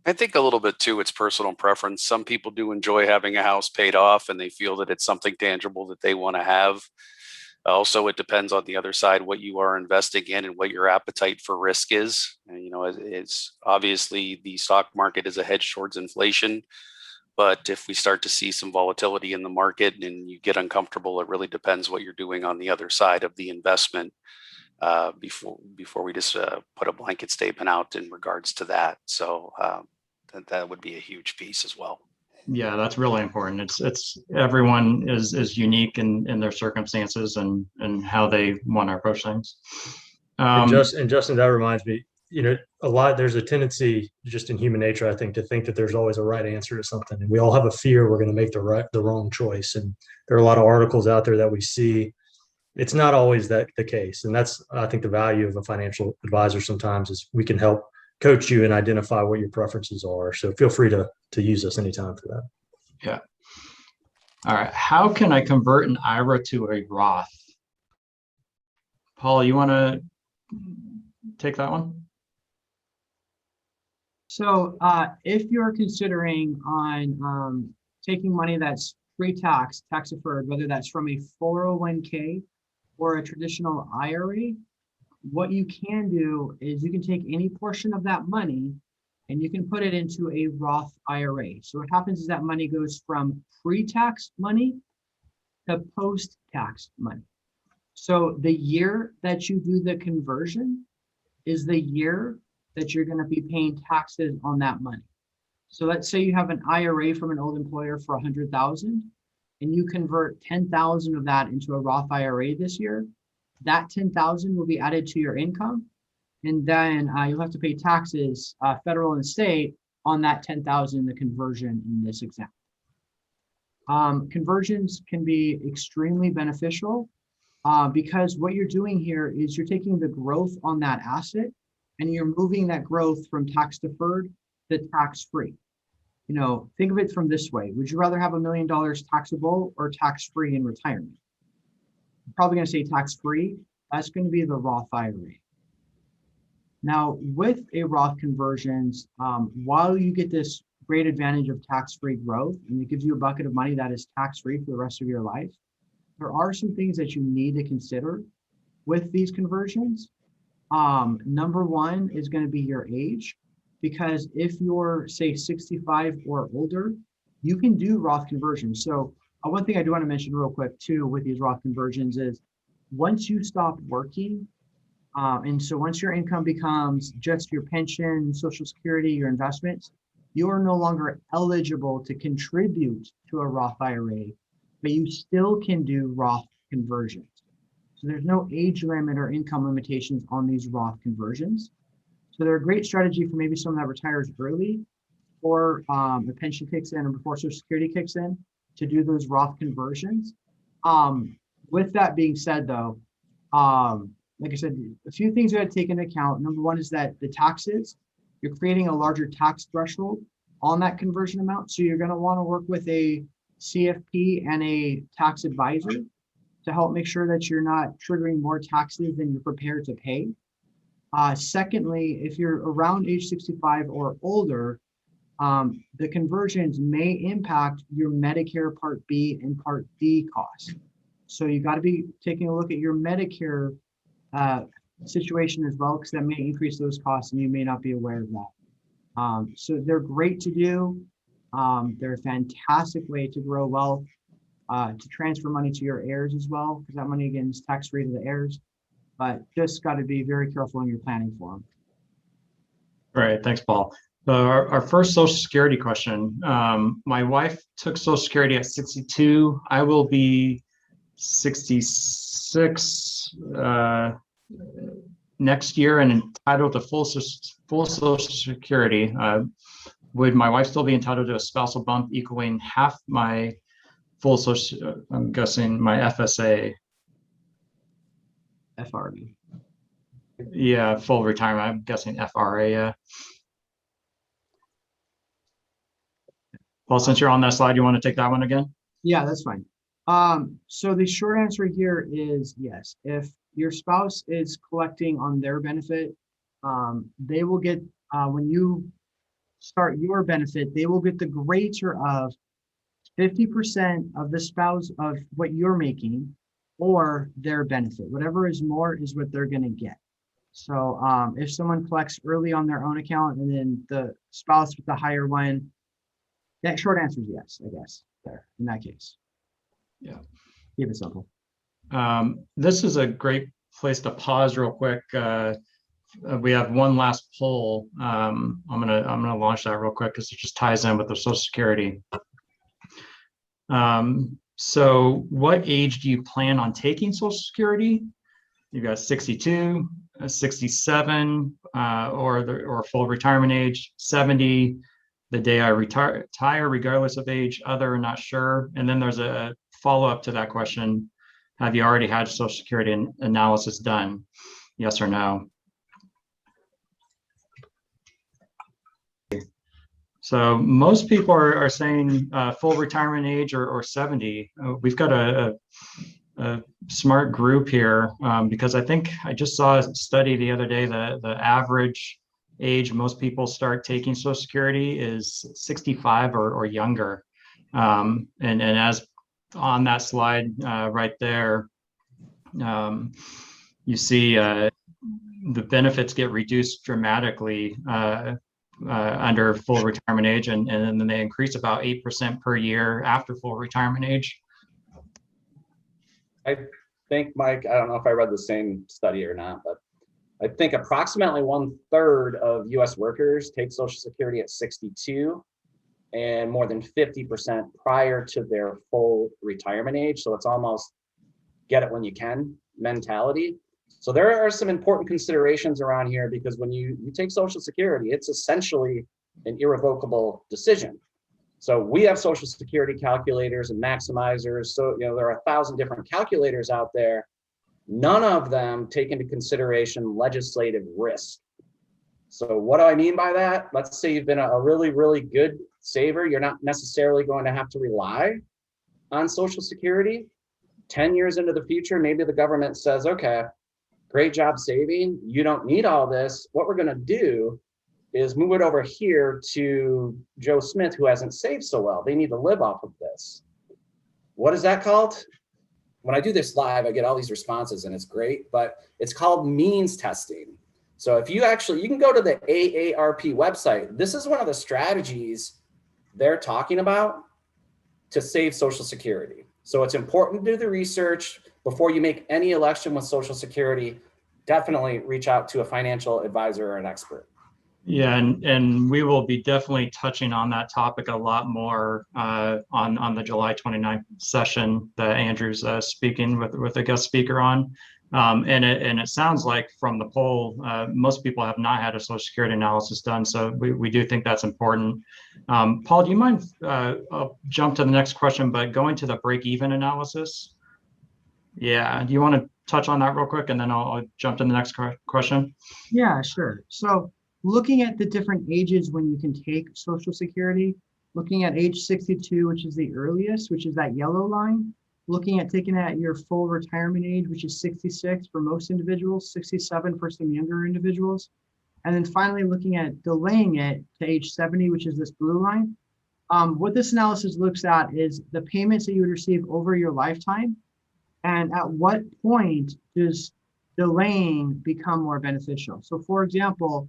I think a little bit too, it's personal preference. Some people do enjoy having a house paid off and they feel that it's something tangible that they want to have. Also, it depends on the other side, what you are investing in and what your appetite for risk is. And, it's obviously the stock market is a hedge towards inflation. But if we start to see some volatility in the market and you get uncomfortable, it really depends what you're doing on the other side of the investment before we just put a blanket statement out in regards to that. So that would be a huge piece as well. Yeah, that's really important. It's everyone is unique in their circumstances and how they want to approach things. And Justin, that reminds me, there's a tendency just in human nature, I think, to think that there's always a right answer to something. And we all have a fear we're going to make the wrong choice. And there are a lot of articles out there that we see. It's not always the case. And that's, I think, the value of a financial advisor sometimes is we can help coach you and identify what your preferences are. So feel free to use us anytime for that. Yeah. All right. How can I convert an IRA to a Roth? Paul, you want to take that one? So if you're considering on taking money that's pre-tax, tax deferred, whether that's from a 401k or a traditional IRA, what you can do is you can take any portion of that money and you can put it into a Roth IRA. So what happens is that money goes from pre-tax money to post-tax money. So the year that you do the conversion is the year that you're going to be paying taxes on that money. So let's say you have an IRA from an old employer for 100,000 and you convert 10,000 of that into a Roth IRA this year. That 10,000 will be added to your income, and then you'll have to pay taxes, federal and state, on that 10,000, the conversion in this example. Conversions can be extremely beneficial because what you're doing here is you're taking the growth on that asset and you're moving that growth from tax deferred to tax free. Think of it from this way. Would you rather have $1 million taxable or tax free in retirement? I'm probably going to say tax free. That's going to be the Roth IRA. Now, with a Roth conversions, while you get this great advantage of tax-free growth, and it gives you a bucket of money that is tax-free for the rest of your life, there are some things that you need to consider with these conversions. Number one is going to be your age, because if you're, say, 65 or older, you can do Roth conversions. So one thing I do want to mention real quick too with these Roth conversions is once you stop working, and so once your income becomes just your pension, Social Security, your investments, you are no longer eligible to contribute to a Roth IRA, but you still can do Roth conversions. So there's no age limit or income limitations on these Roth conversions. So they're a great strategy for maybe someone that retires early or the pension kicks in or before Social Security kicks in to do those Roth conversions. With that being said, though, like I said, a few things you got to take into account. Number one is that the taxes, you're creating a larger tax threshold on that conversion amount. So you're going to want to work with a CFP and a tax advisor to help make sure that you're not triggering more taxes than you're prepared to pay. Secondly, if you're around age 65 or older, the conversions may impact your Medicare Part B and Part D costs. So you got to be taking a look at your Medicare situation as well, because that may increase those costs and you may not be aware of that. So they're great to do. They're a fantastic way to grow wealth, to transfer money to your heirs as well, because that money, again, is tax-free to the heirs, but just got to be very careful when you're planning for them. All right, thanks, Paul. Our first Social Security question. My wife took Social Security at 62. I will be 66 next year and entitled to full Social Security. Would my wife still be entitled to a spousal bump equaling half my full Social? I'm guessing my FSA. FRA. Yeah, full retirement. I'm guessing FRA. Yeah. Well, since you're on that slide, you want to take that one again? Yeah, that's fine. So the short answer here is yes. If your spouse is collecting on their benefit, they will get, when you start your benefit, they will get the greater of 50% of the spouse of what you're making or their benefit. Whatever is more is what they're going to get. So if someone collects early on their own account and then the spouse with the higher one That short answer is yes, I guess, there, in that case. Yeah. Keep it simple. This is a great place to pause real quick. We have one last poll. I'm gonna launch that real quick because it just ties in with the Social Security. So what age do you plan on taking Social Security? You've got 62, 67, or full retirement age, 70, the day I retire regardless of age, other, not sure. And then there's a follow-up to that question. Have you already had Social Security analysis done? Yes or no? So most people are saying full retirement age or 70. We've got a smart group here because I think I just saw a study the other day that the average age most people start taking Social Security is 65 or younger. And as on that slide right there, you see the benefits get reduced dramatically under full retirement age, and then they increase about 8% per year after full retirement age. I think, Mike, I don't know if I read the same study or not, but I think approximately 1/3 of US workers take Social Security at 62 and more than 50% prior to their full retirement age. So it's almost get it when you can mentality. So there are some important considerations around here because when you take Social Security, it's essentially an irrevocable decision. So we have Social Security calculators and maximizers. So, there are 1,000 different calculators out there. None of them take into consideration legislative risk. So what do I mean by that? Let's say you've been a really, really good saver. You're not necessarily going to have to rely on Social Security. 10 years into the future, maybe the government says, okay, great job saving. You don't need all this. What we're going to do is move it over here to Joe Smith, who hasn't saved so well. They need to live off of this. What is that called? When I do this live, I get all these responses and it's great, but it's called means testing. So if you can go to the AARP website. This is one of the strategies they're talking about to save Social Security. So it's important to do the research before you make any election with Social Security. Definitely reach out to a financial advisor or an expert. Yeah, and we will be definitely touching on that topic a lot more on the July 29th session that Andrew's speaking with a guest speaker on. And it sounds like from the poll, most people have not had a Social Security analysis done. So we do think that's important. Paul, do you mind, I'll jump to the next question, but going to the break-even analysis? Yeah, do you want to touch on that real quick and then I'll jump to the next question? Yeah, sure. So looking at the different ages when you can take Social Security, looking at age 62, which is the earliest, which is that yellow line, looking at taking at your full retirement age, which is 66 for most individuals, 67 for some younger individuals. And then finally looking at delaying it to age 70, which is this blue line. What this analysis looks at is the payments that you would receive over your lifetime. And at what point does delaying become more beneficial? So for example,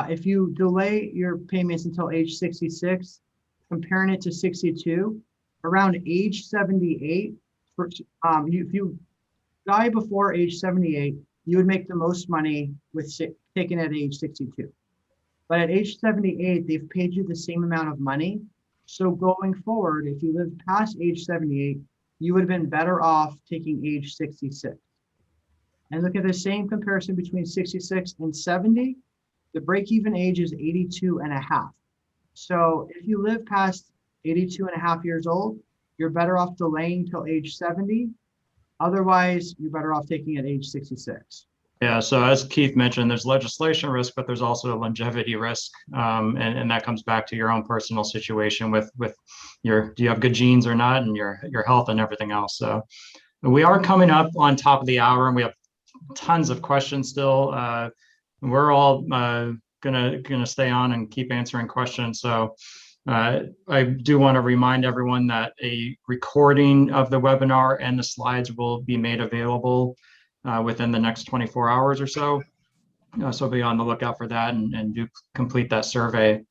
if you delay your payments until age 66, comparing it to 62, around age 78, if you die before age 78, you would make the most money with taking at age 62. But at age 78, they've paid you the same amount of money. So going forward, if you live past age 78, you would have been better off taking age 66. And look at the same comparison between 66 and 70. The break-even age is 82 and a half. So if you live past 82 and a half years old, you're better off delaying till age 70. Otherwise, you're better off taking at age 66. Yeah, so as Keith mentioned, there's legislation risk, but there's also a longevity risk. And that comes back to your own personal situation with do you have good genes or not, and your health and everything else. So we are coming up on top of the hour and we have tons of questions still. We're all gonna stay on and keep answering questions. So I do want to remind everyone that a recording of the webinar and the slides will be made available within the next 24 hours or so. So be on the lookout for that and do complete that survey.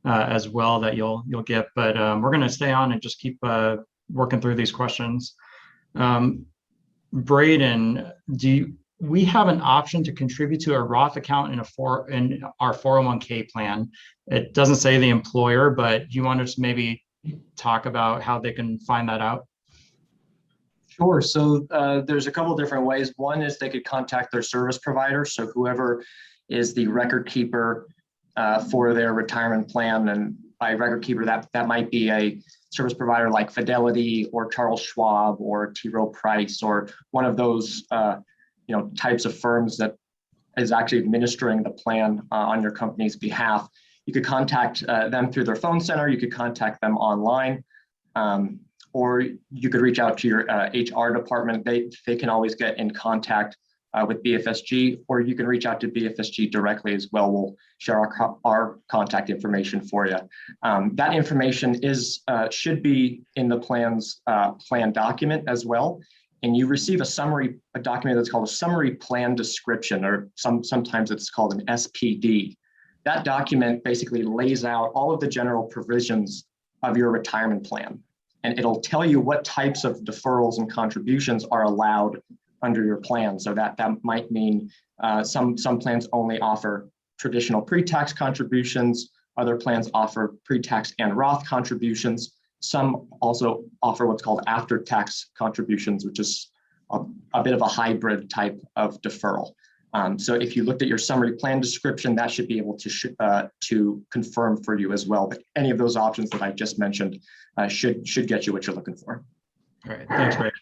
as well that you'll get. But we're going to stay on and just keep working through these questions. Braden, we have an option to contribute to a Roth account in our 401k plan. It doesn't say the employer, but do you want to just maybe talk about how they can find that out? Sure. So there's a couple different ways. One is they could contact their service provider. So whoever is the record keeper for their retirement plan, and by record keeper, that might be a service provider like Fidelity or Charles Schwab or T. Rowe Price, or one of those types of firms that is actually administering the plan on your company's behalf. You could contact them through their phone center. You could contact them online. Or you could reach out to your HR department. They can always get in contact with BFSG, or you can reach out to BFSG directly as well. We'll share our contact information for you. That information should be in the plan's plan document as well. And you receive a document that's called a summary plan description, or sometimes it's called an SPD. That document basically lays out all of the general provisions of your retirement plan. And it'll tell you what types of deferrals and contributions are allowed under your plan. So that might mean some plans only offer traditional pre-tax contributions. Other plans offer pre-tax and Roth contributions. Some also offer what's called after-tax contributions, which is a bit of a hybrid type of deferral. So if you looked at your summary plan description, that should be able to confirm for you as well that any of those options that I just mentioned should get you what you're looking for. All right, thanks, Ray.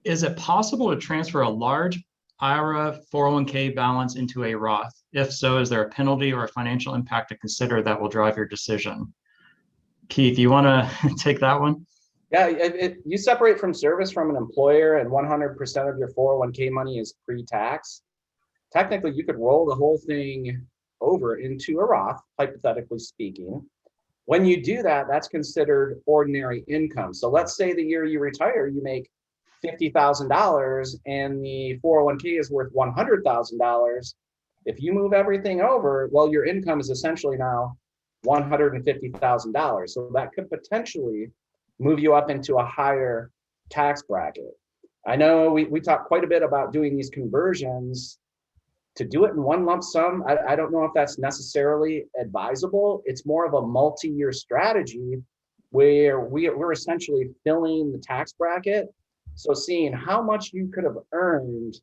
Is it possible to transfer a large IRA 401k balance into a Roth? If so, is there a penalty or a financial impact to consider that will drive your decision? Keith, you want to take that one? Yeah, you separate from service from an employer and 100% of your 401k money is pre-tax. Technically, you could roll the whole thing over into a Roth, hypothetically speaking. When you do that, that's considered ordinary income. So let's say the year you retire, you make $50,000 and the 401k is worth $100,000. If you move everything over, well, your income is essentially now $150,000. So that could potentially move you up into a higher tax bracket. I know we talk quite a bit about doing these conversions. To do it in one lump sum, I don't know if that's necessarily advisable. It's more of a multi-year strategy where we're essentially filling the tax bracket. So seeing how much you could have earned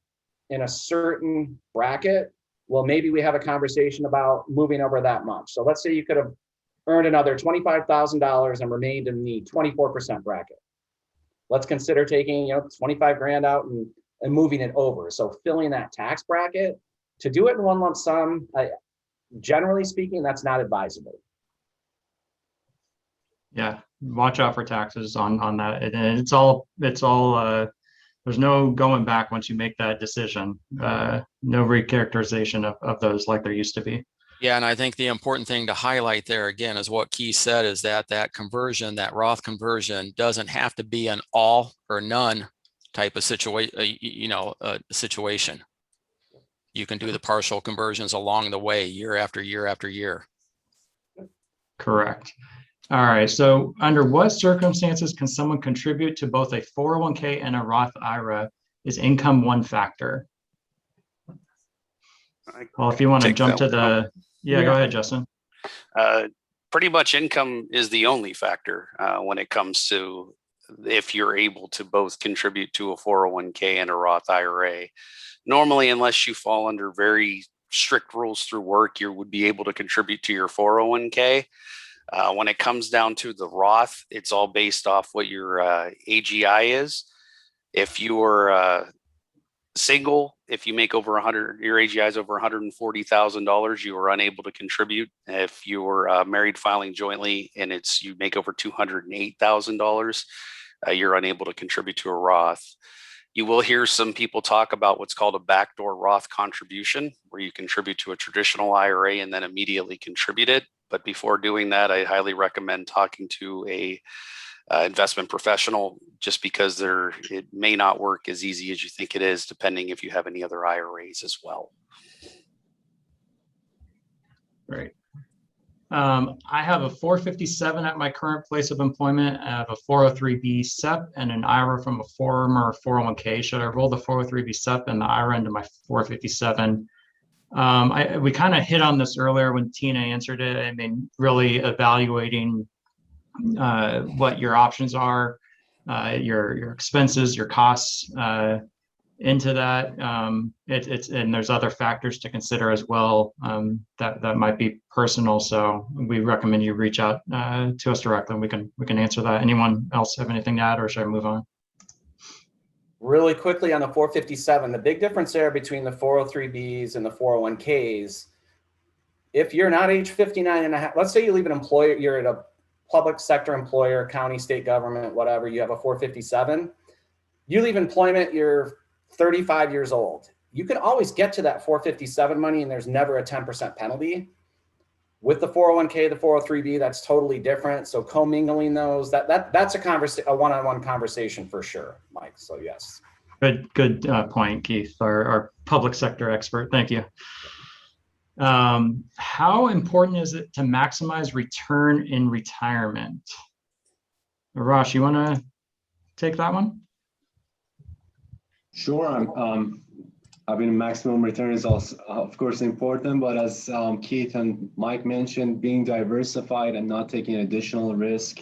in a certain bracket, well, maybe we have a conversation about moving over that much. So let's say you could have earned another $25,000 and remained in the 24% bracket. Let's consider taking 25 grand out and moving it over. So filling that tax bracket. To do it in one lump sum, generally speaking, that's not advisable. Yeah, watch out for taxes on that. And it's all there's no going back once you make that decision. No recharacterization of those like there used to be. Yeah, and I think the important thing to highlight there again is what Keith said, is that conversion, that Roth conversion, doesn't have to be an all or none type of situation. You can do the partial conversions along the way, year after year after year. Correct. All right. So under what circumstances can someone contribute to both a 401k and a Roth IRA? Is income one factor? Well, if you want to jump to the, yeah, go ahead, Justin. Pretty much income is the only factor when it comes to if you're able to both contribute to a 401k and a Roth IRA. Normally, unless you fall under very strict rules through work, you would be able to contribute to your 401k. When it comes down to the Roth, it's all based off what your AGI is. If you're single, if you make over your AGI is over $140,000, you are unable to contribute. If you're married filing jointly and you make over $208,000, you're unable to contribute to a Roth. You will hear some people talk about what's called a backdoor Roth contribution, where you contribute to a traditional IRA and then immediately contribute it. But before doing that, I highly recommend talking to a investment professional, just because it may not work as easy as you think it is, depending if you have any other IRAs as well. Right. I have a 457 at my current place of employment. I have a 403B SEP and an IRA from a former 401k. Should I roll the 403B SEP and the IRA into my 457? We kind of hit on this earlier when Tina answered it. I mean, really evaluating what your options are, your expenses, your costs into that. And there's other factors to consider as well that might be personal. So we recommend you reach out to us directly. And we can answer that. Anyone else have anything to add, or should I move on? Really quickly on the 457, the big difference there between the 403Bs and the 401Ks, if you're not age 59 and a half, let's say you leave an employer, you're at a public sector employer, county, state government, whatever, you have a 457, you leave employment, you're 35 years old. You can always get to that 457 money and there's never a 10% penalty. With the 401k, the 403b, that's totally different. So commingling those, that's a one-on-one conversation for sure, Mike. So yes. Good point, Keith, our public sector expert. Thank you. How important is it to maximize return in retirement? Rosh, you want to take that one? Sure. Having maximum return is also, of course, important, but as Keith and Mike mentioned, being diversified and not taking additional risk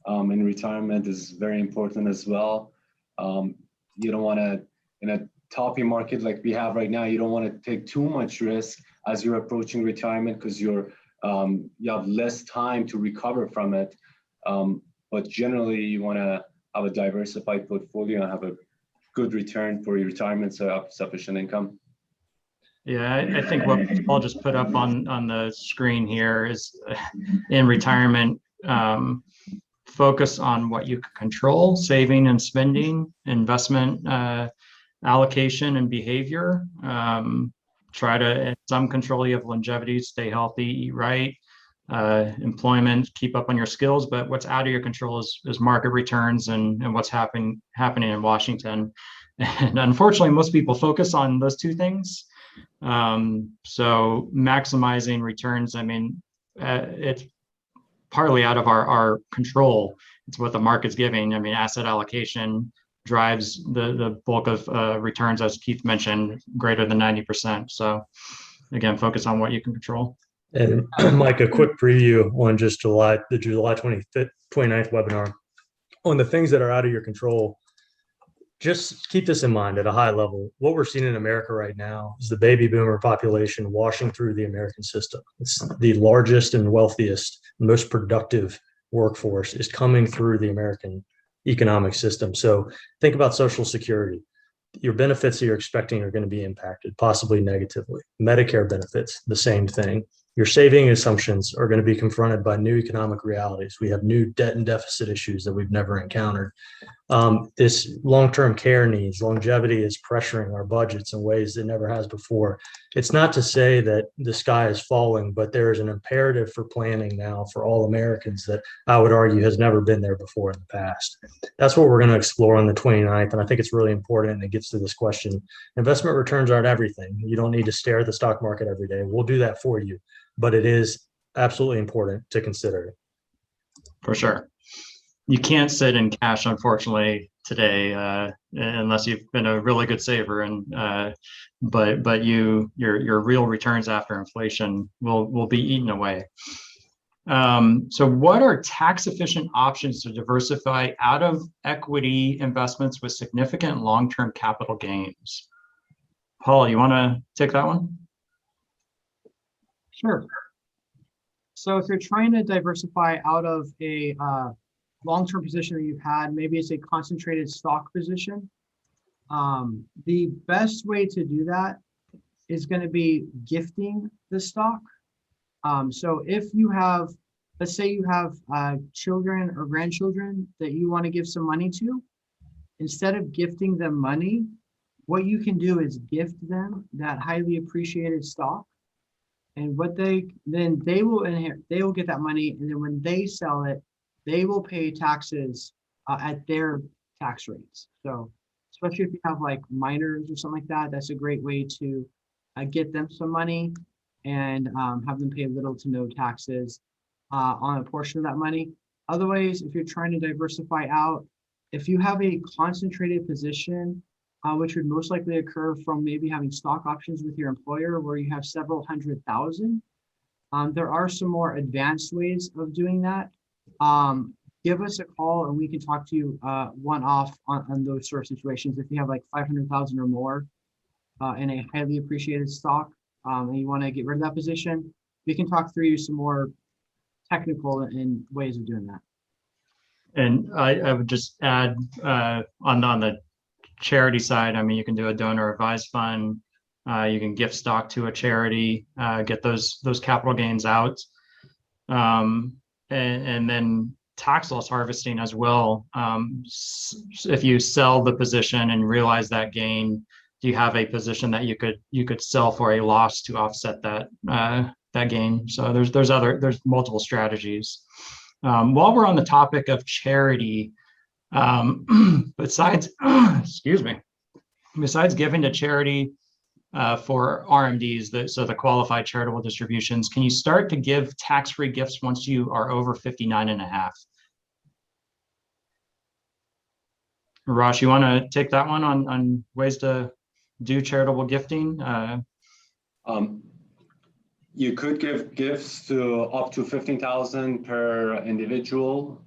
in retirement is very important as well. You don't want to, in a toppy market like we have right now, you don't want to take too much risk as you're approaching retirement because you have less time to recover from it. But generally, you want to have a diversified portfolio and have a good return for your retirement, so have sufficient income. Yeah, I think what Paul just put up on the screen here is in retirement, focus on what you can control, saving and spending, investment allocation and behavior. Try to, in some control, you have longevity, stay healthy, eat right, employment, keep up on your skills, but what's out of your control is market returns and what's happening in Washington. And unfortunately, most people focus on those two things. So maximizing returns, I mean, it's partly out of our control. It's what the market's giving. I mean, asset allocation drives the bulk of returns, as Keith mentioned, greater than 90%. So again, focus on what you can control. And Mike, a quick preview on just the July 29th webinar on the things that are out of your control. Just keep this in mind at a high level. What we're seeing in America right now is the baby boomer population washing through the American system. It's the largest and wealthiest, most productive workforce is coming through the American economic system. So think about Social Security. Your benefits that you're expecting are going to be impacted, possibly negatively. Medicare benefits, the same thing. Your saving assumptions are going to be confronted by new economic realities. We have new debt and deficit issues that we've never encountered. This long-term care needs, longevity is pressuring our budgets in ways it never has before. It's not to say that the sky is falling, but there is an imperative for planning now for all Americans that I would argue has never been there before in the past. That's what we're going to explore on the 29th. And I think it's really important, and it gets to this question. Investment returns aren't everything. You don't need to stare at the stock market every day. We'll do that for you, but it is absolutely important to consider. For sure. You can't sit in cash, unfortunately, today, unless you've been a really good saver. And but your real returns after inflation will be eaten away. So what are tax efficient options to diversify out of equity investments with significant long-term capital gains? Paul, you want to take that one? Sure. So if you're trying to diversify out of a long-term position that you've had, maybe it's a concentrated stock position. The best way to do that is going to be gifting the stock. So if you have, let's say you have children or grandchildren that you want to give some money to, instead of gifting them money, what you can do is gift them that highly appreciated stock. And what they will inherit, they will get that money, and then when they sell it, they will pay taxes at their tax rates. So especially if you have like minors or something like that, that's a great way to get them some money and have them pay little to no taxes. on a portion of that money. Otherwise, if you're trying to diversify out, if you have a concentrated position, which would most likely occur from maybe having stock options with your employer where you have several $100,000, there are some more advanced ways of doing that. Give us a call and we can talk to you one-off on those sort of situations. If you have like 500,000 or more in a highly appreciated stock and you want to get rid of that position, we can talk through some more technical and ways of doing that. And I would just add on the charity side, I mean, you can do a donor advised fund. You can gift stock to a charity, get those capital gains out. And then tax loss harvesting as well. If you sell the position and realize that gain, do you have a position that you could sell for a loss to offset that gain? So there's multiple strategies. While we're on the topic of charity, besides giving to charity for RMDs, so the qualified charitable distributions, can you start to give tax-free gifts once you are over 59 and a half? Rosh, you want to take that one on ways to do charitable gifting? You could give gifts to up to 15,000 per individual.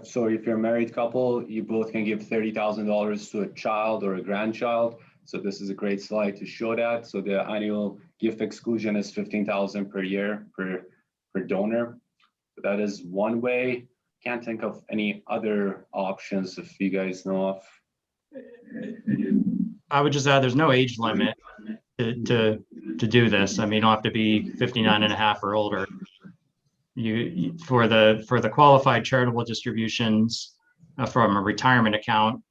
So if you're a married couple, you both can give $30,000 to a child or a grandchild. So this is a great slide to show that. So the annual gift exclusion is 15,000 per year per donor. So that is one way. Can't think of any other options if you guys know of. I would just add there's no age limit to do this. I mean, you don't have to be 59 and a half or older. You for the qualified charitable distributions from a retirement account,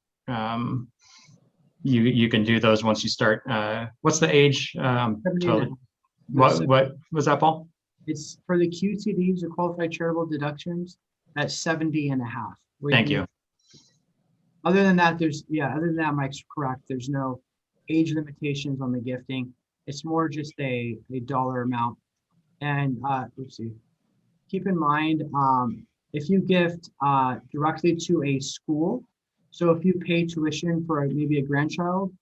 you can do those once you start. What's the age? What was that, Paul? It's for the QTDs, the qualified charitable deductions, at 70 and a half. Thank you. Other than that, Mike's correct. There's no age limitations on the gifting. It's more just a dollar amount. And keep in mind, if you gift directly to a school, so if you pay tuition for maybe a grandchild,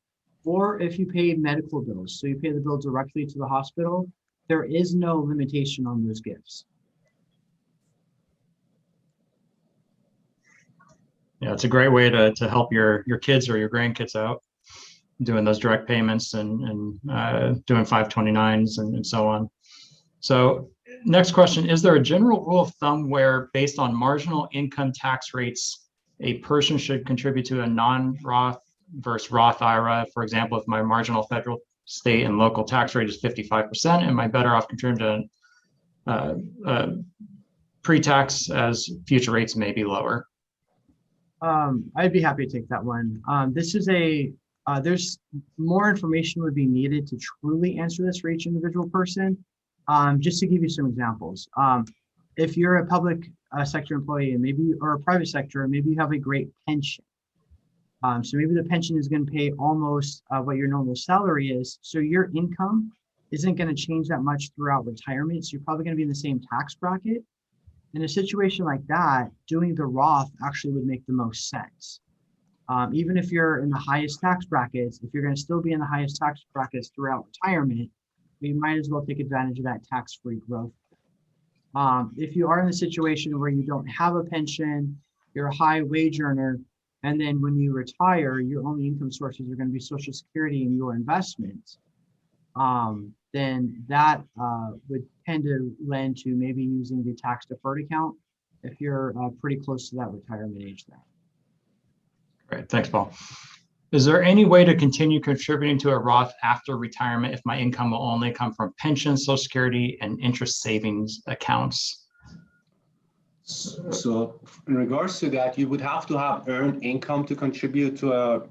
or if you pay medical bills, so you pay the bill directly to the hospital, there is no limitation on those gifts. Yeah, it's a great way to help your kids or your grandkids out, doing those direct payments and doing 529s and so on. So next question, is there a general rule of thumb where based on marginal income tax rates, a person should contribute to a non-Roth versus Roth IRA? For example, if my marginal federal, state, and local tax rate is 55%, am I better off contributing to pre-tax as future rates may be lower? I'd be happy to take that one. This is there's more information would be needed to truly answer this for each individual person. Just to give you some examples, if you're a public sector employee and or a private sector, maybe you have a great pension. So maybe the pension is going to pay almost what your normal salary is. So your income isn't going to change that much throughout retirement. So you're probably going to be in the same tax bracket. In a situation like that, doing the Roth actually would make the most sense. Even if you're in the highest tax brackets, if you're going to still be in the highest tax brackets throughout retirement, you might as well take advantage of that tax-free growth. If you are in the situation where you don't have a pension, you're a high wage earner, and then when you retire, your only income sources are going to be Social Security and your investments, then that would tend to lend to maybe using the tax deferred account if you're pretty close to that retirement age then. Great, thanks, Paul. Is there any way to continue contributing to a Roth after retirement if my income will only come from pension, Social Security, and interest savings accounts? So in regards to that, you would have to have earned income to contribute to a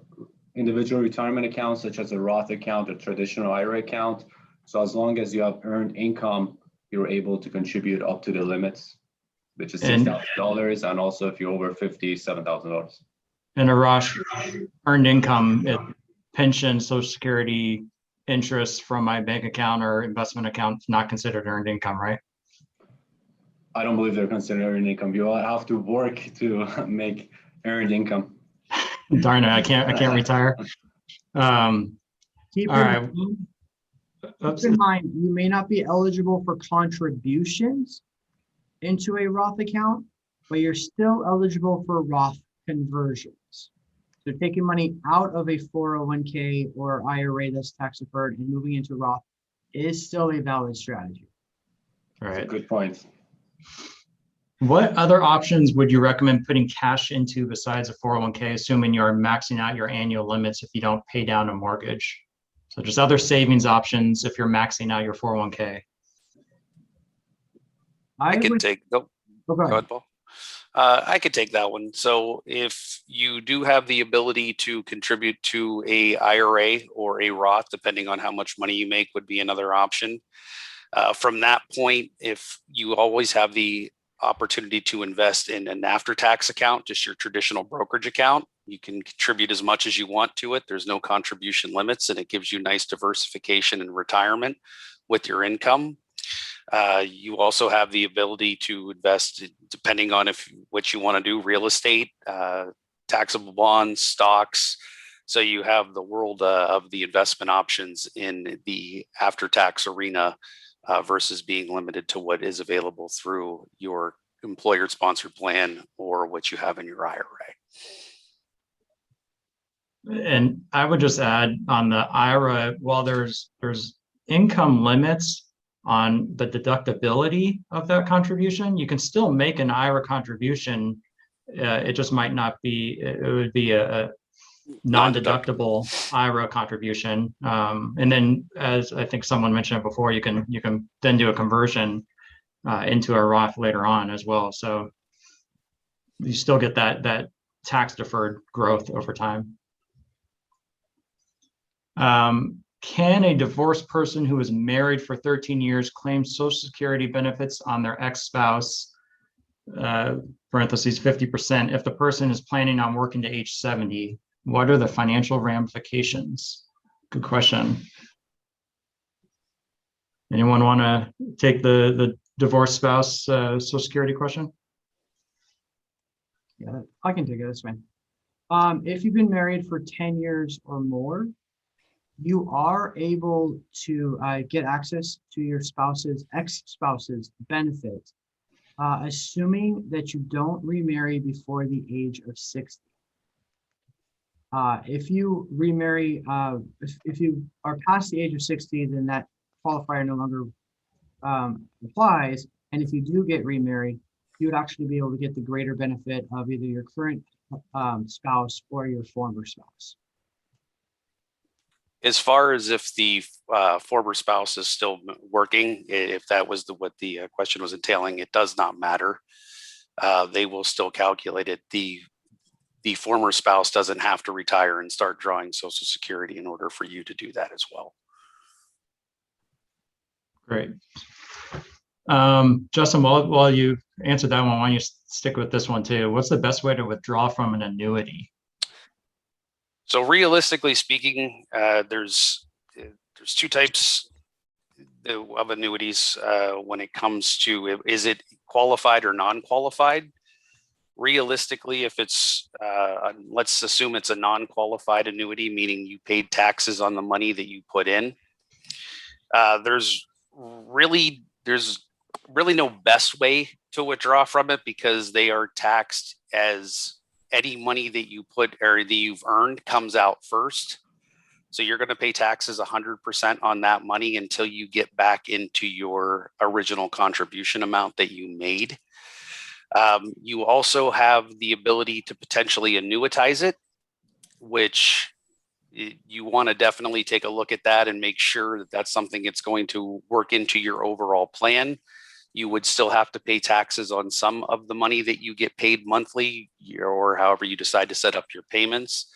individual retirement account, such as a Roth account or traditional IRA account. So as long as you have earned income, you're able to contribute up to the limits, which is $6,000, and also if you're over 50, $7,000. And Arash, earned income, pension, Social Security, interest from my bank account or investment account, not considered earned income, right? I don't believe they're considered earned income. You will have to work to make earned income. Darn it, I can't retire. Keep All in right. mind- Oops. Keep in mind, you may not be eligible for contributions into a Roth account, but you're still eligible for Roth conversions. So taking money out of a 401k or IRA that's tax deferred and moving into Roth is still a valid strategy. All That's a right. good point. What other options would you recommend putting cash into besides a 401k, assuming you're maxing out your annual limits if you don't pay down a mortgage? So just other savings options if you're maxing out your 401k. I can would, take, go go ahead. ahead, Paul. I could take that one. So if you do have the ability to contribute to a IRA or a Roth, depending on how much money you make, would be another option. From that point, if you always have the opportunity to invest in an after-tax account, just your traditional brokerage account, you can contribute as much as you want to it. There's no contribution limits, and it gives you nice diversification in retirement with your income. You also have the ability to invest, depending on what you want to do, real estate, taxable bonds, stocks. So you have the world of the investment options in the after-tax arena versus being limited to what is available through your employer-sponsored plan or what you have in your IRA. And I would just add on the IRA, while there's income limits on the deductibility of that contribution, you can still make an IRA contribution. It just might not be, it would be a non-deductible IRA contribution. And then, as I think someone mentioned before, you can then do a conversion into a Roth later on as well. So you still get that tax deferred growth over time. Can a divorced person who is married for 13 years claim Social Security benefits on their ex-spouse, parentheses 50%, if the person is planning on working to age 70? What are the financial ramifications? Good question. Anyone want to take the divorced spouse Social Security question? Yeah, I can take it this way. If you've been married for 10 years or more, you are able to get access to your ex-spouse's benefits, assuming that you don't remarry before the age of 60. If you remarry, if you are past the age of 60, then that qualifier no longer applies. And if you do get remarried, you would actually be able to get the greater benefit of either your current spouse or your former spouse. As far as if the former spouse is still working, if that was what the question was entailing, it does not matter. They will still calculate it. The former spouse doesn't have to retire and start drawing Social Security in order for you to do that as well. Great. Justin, while you answered that one, why don't you stick with this one too? What's the best way to withdraw from an annuity? So realistically speaking, there's two types of annuities when it comes to, is it qualified or non-qualified? Realistically, if it's, let's assume it's a non-qualified annuity, meaning you paid taxes on the money that you put in. There's really no best way to withdraw from it because they are taxed as any money that you put or that you've earned comes out first. So you're going to pay taxes 100% on that money until you get back into your original contribution amount that you made. You also have the ability to potentially annuitize it, which you want to definitely take a look at that and make sure that that's something that's going to work into your overall plan. You would still have to pay taxes on some of the money that you get paid monthly or however you decide to set up your payments.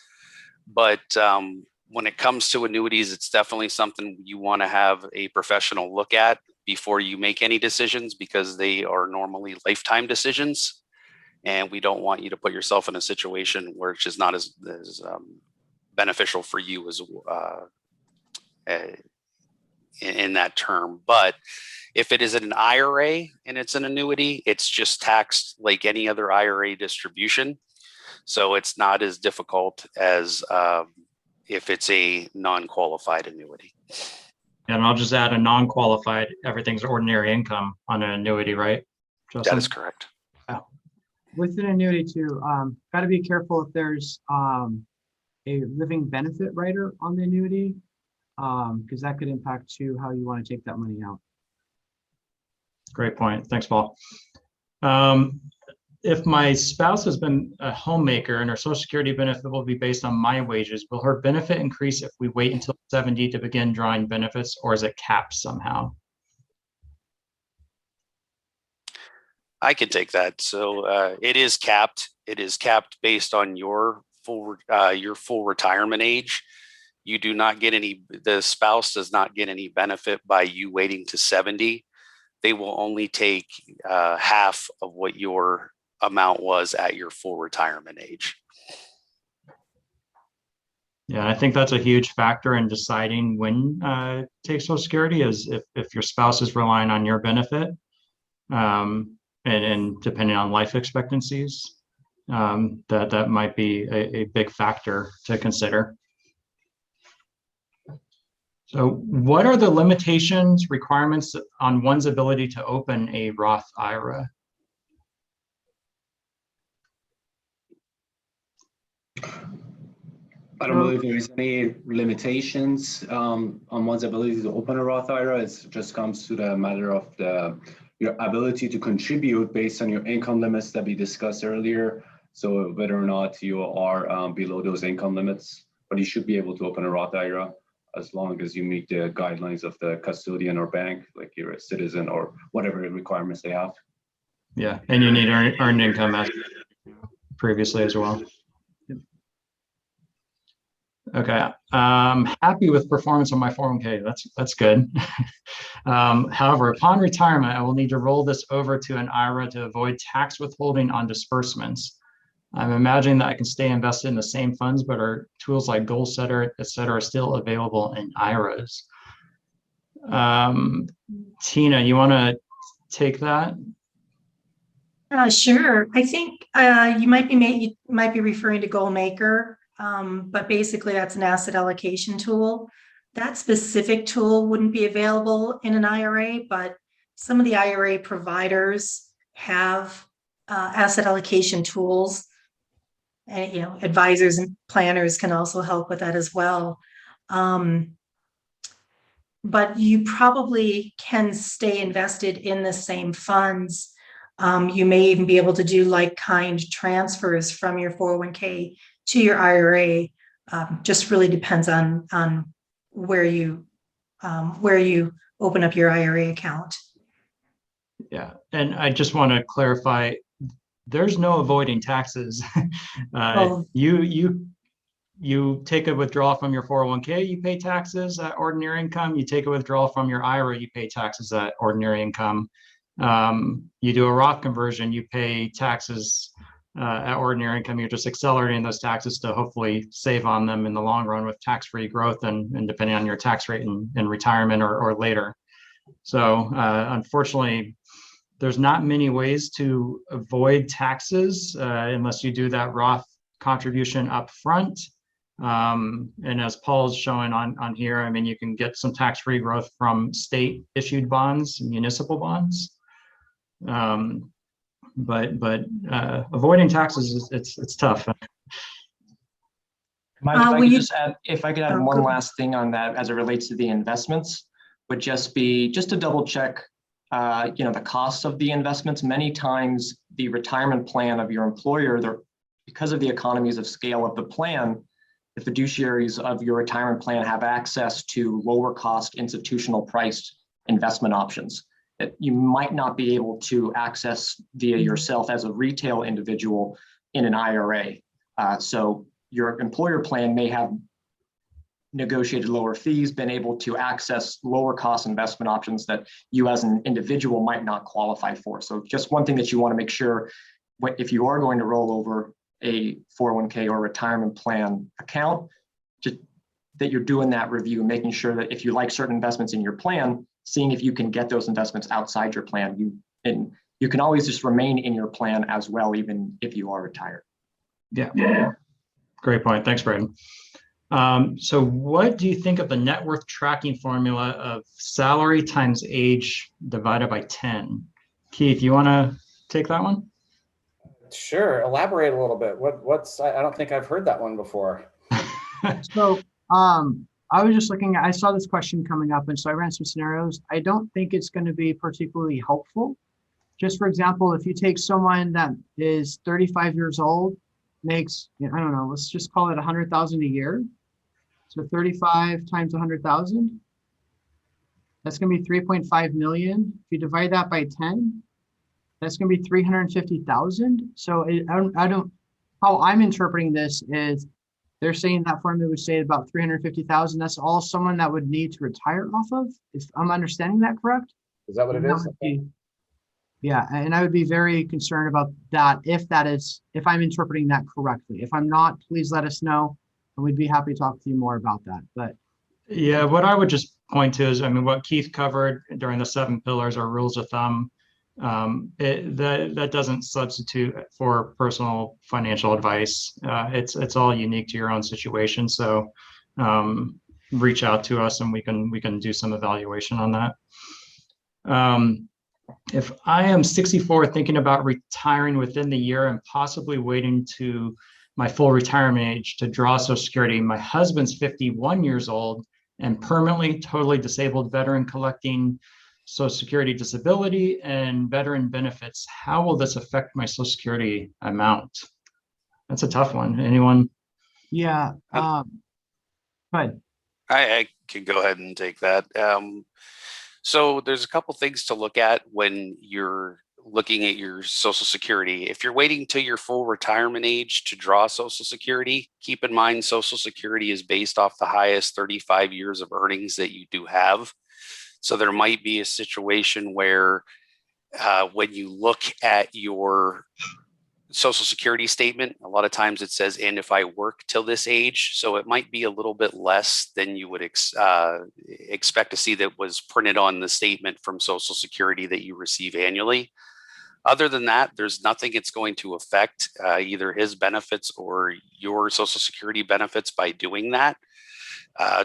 But when it comes to annuities, it's definitely something you want to have a professional look at before you make any decisions because they are normally lifetime decisions. And we don't want you to put yourself in a situation where it's just not as beneficial for you as in that term. But if it is an IRA and it's an annuity, it's just taxed like any other IRA distribution. So it's not as difficult as if it's a non-qualified annuity. And I'll just add a non-qualified, everything's ordinary income on an annuity, right? Justin? That is correct. With an annuity too, got to be careful if there's a living benefit rider on the annuity, because that could impact too how you want to take that money out. Great point. Thanks, Paul. If my spouse has been a homemaker and her Social Security benefit will be based on my wages, will her benefit increase if we wait until 70 to begin drawing benefits, or is it capped somehow? I can take that. So it is capped. It is capped based on your full retirement age. You do not get the spouse does not get any benefit by you waiting to 70. They will only take half of what your amount was at your full retirement age. Yeah, I think that's a huge factor in deciding when to take Social Security is if your spouse is relying on your benefit, and depending on life expectancies, that might be a big factor to consider. So what are the limitations, requirements on one's ability to open a Roth IRA? I don't believe there is any limitations on one's ability to open a Roth IRA. It just comes to the matter of your ability to contribute based on your income limits that we discussed earlier. So whether or not you are below those income limits, but you should be able to open a Roth IRA as long as you meet the guidelines of the custodian or bank, like you're a citizen or whatever requirements they have. Yeah, and you need earned income as previously as well. Okay, happy with performance on my 401k. That's good. However, upon retirement, I will need to roll this over to an IRA to avoid tax withholding on disbursements. I'm imagining that I can stay invested in the same funds, but are tools like Goal Setter, et cetera, still available in IRAs? Tina, you want to take that? Sure. I think you might be referring to Goal Maker, but basically that's an asset allocation tool. That specific tool wouldn't be available in an IRA, but some of the IRA providers have asset allocation tools. And, advisors and planners can also help with that as well. But you probably can stay invested in the same funds. You may even be able to do like-kind transfers from your 401k to your IRA. Just really depends on where you open up your IRA account. Yeah, and I just want to clarify, there's no avoiding taxes. You take a withdrawal from your 401k, you pay taxes at ordinary income. You take a withdrawal from your IRA, you pay taxes at ordinary income. You do a Roth conversion, you pay taxes at ordinary income. You're just accelerating those taxes to hopefully save on them in the long run with tax-free growth and depending on your tax rate in retirement or later. So unfortunately, there's not many ways to avoid taxes unless you do that Roth contribution up front. And as Paul's showing on here, I mean, you can get some tax-free growth from state issued bonds, municipal bonds. But avoiding taxes, it's tough. Mike, if I could add one last thing on that as it relates to the investments, would just to double check the cost of the investments. Many times the retirement plan of your employer, because of the economies of scale of the plan, the fiduciaries of your retirement plan have access to lower cost institutional priced investment options that you might not be able to access via yourself as a retail individual in an IRA. So your employer plan may have negotiated lower fees, been able to access lower cost investment options that you as an individual might not qualify for. So just one thing that you want to make sure, if you are going to roll over a 401k or retirement plan account, just that you're doing that review, making sure that if you like certain investments in your plan, seeing if you can get those investments outside your plan. You can always just remain in your plan as well, even if you are retired. Yeah. Great point. Thanks, Braden. So what do you think of the net worth tracking formula of salary times age divided by 10? Keith, you want to take that one? Sure. Elaborate a little bit. I don't think I've heard that one before. So I was just I saw this question coming up, and so I ran some scenarios. I don't think it's going to be particularly helpful. Just for example, if you take someone that is 35 years old, makes, I don't know, let's just call it 100,000 a year. So 35 times 100,000, that's going to be 3.5 million. If you divide that by 10, that's going to be 350,000. So how I'm interpreting this is they're saying that formula would say about 350,000. That's all someone that would need to retire off of. If I'm understanding that correct? Is that what it is? Yeah, and I would be very concerned about that if I'm interpreting that correctly. If I'm not, please let us know, and we'd be happy to talk to you more about that. But yeah, what I would just point to is, what Keith covered during the 7 pillars or rules of thumb, that doesn't substitute for personal financial advice. It's all unique to your own situation. So reach out to us and we can do some evaluation on that. If I am 64 thinking about retiring within the year and possibly waiting to my full retirement age to draw Social Security, my husband's 51 years old and permanently totally disabled veteran collecting Social Security disability and veteran benefits, how will this affect my Social Security amount? That's a tough one. Anyone? Yeah. Go ahead. I can go ahead and take that. So there's a couple things to look at when you're looking at your Social Security. If you're waiting till your full retirement age to draw Social Security, keep in mind Social Security is based off the highest 35 years of earnings that you do have. So there might be a situation where when you look at your Social Security statement, a lot of times it says, and if I work till this age, so it might be a little bit less than you would expect to see that was printed on the statement from Social Security that you receive annually. Other than that, there's nothing it's going to affect either his benefits or your Social Security benefits by doing that.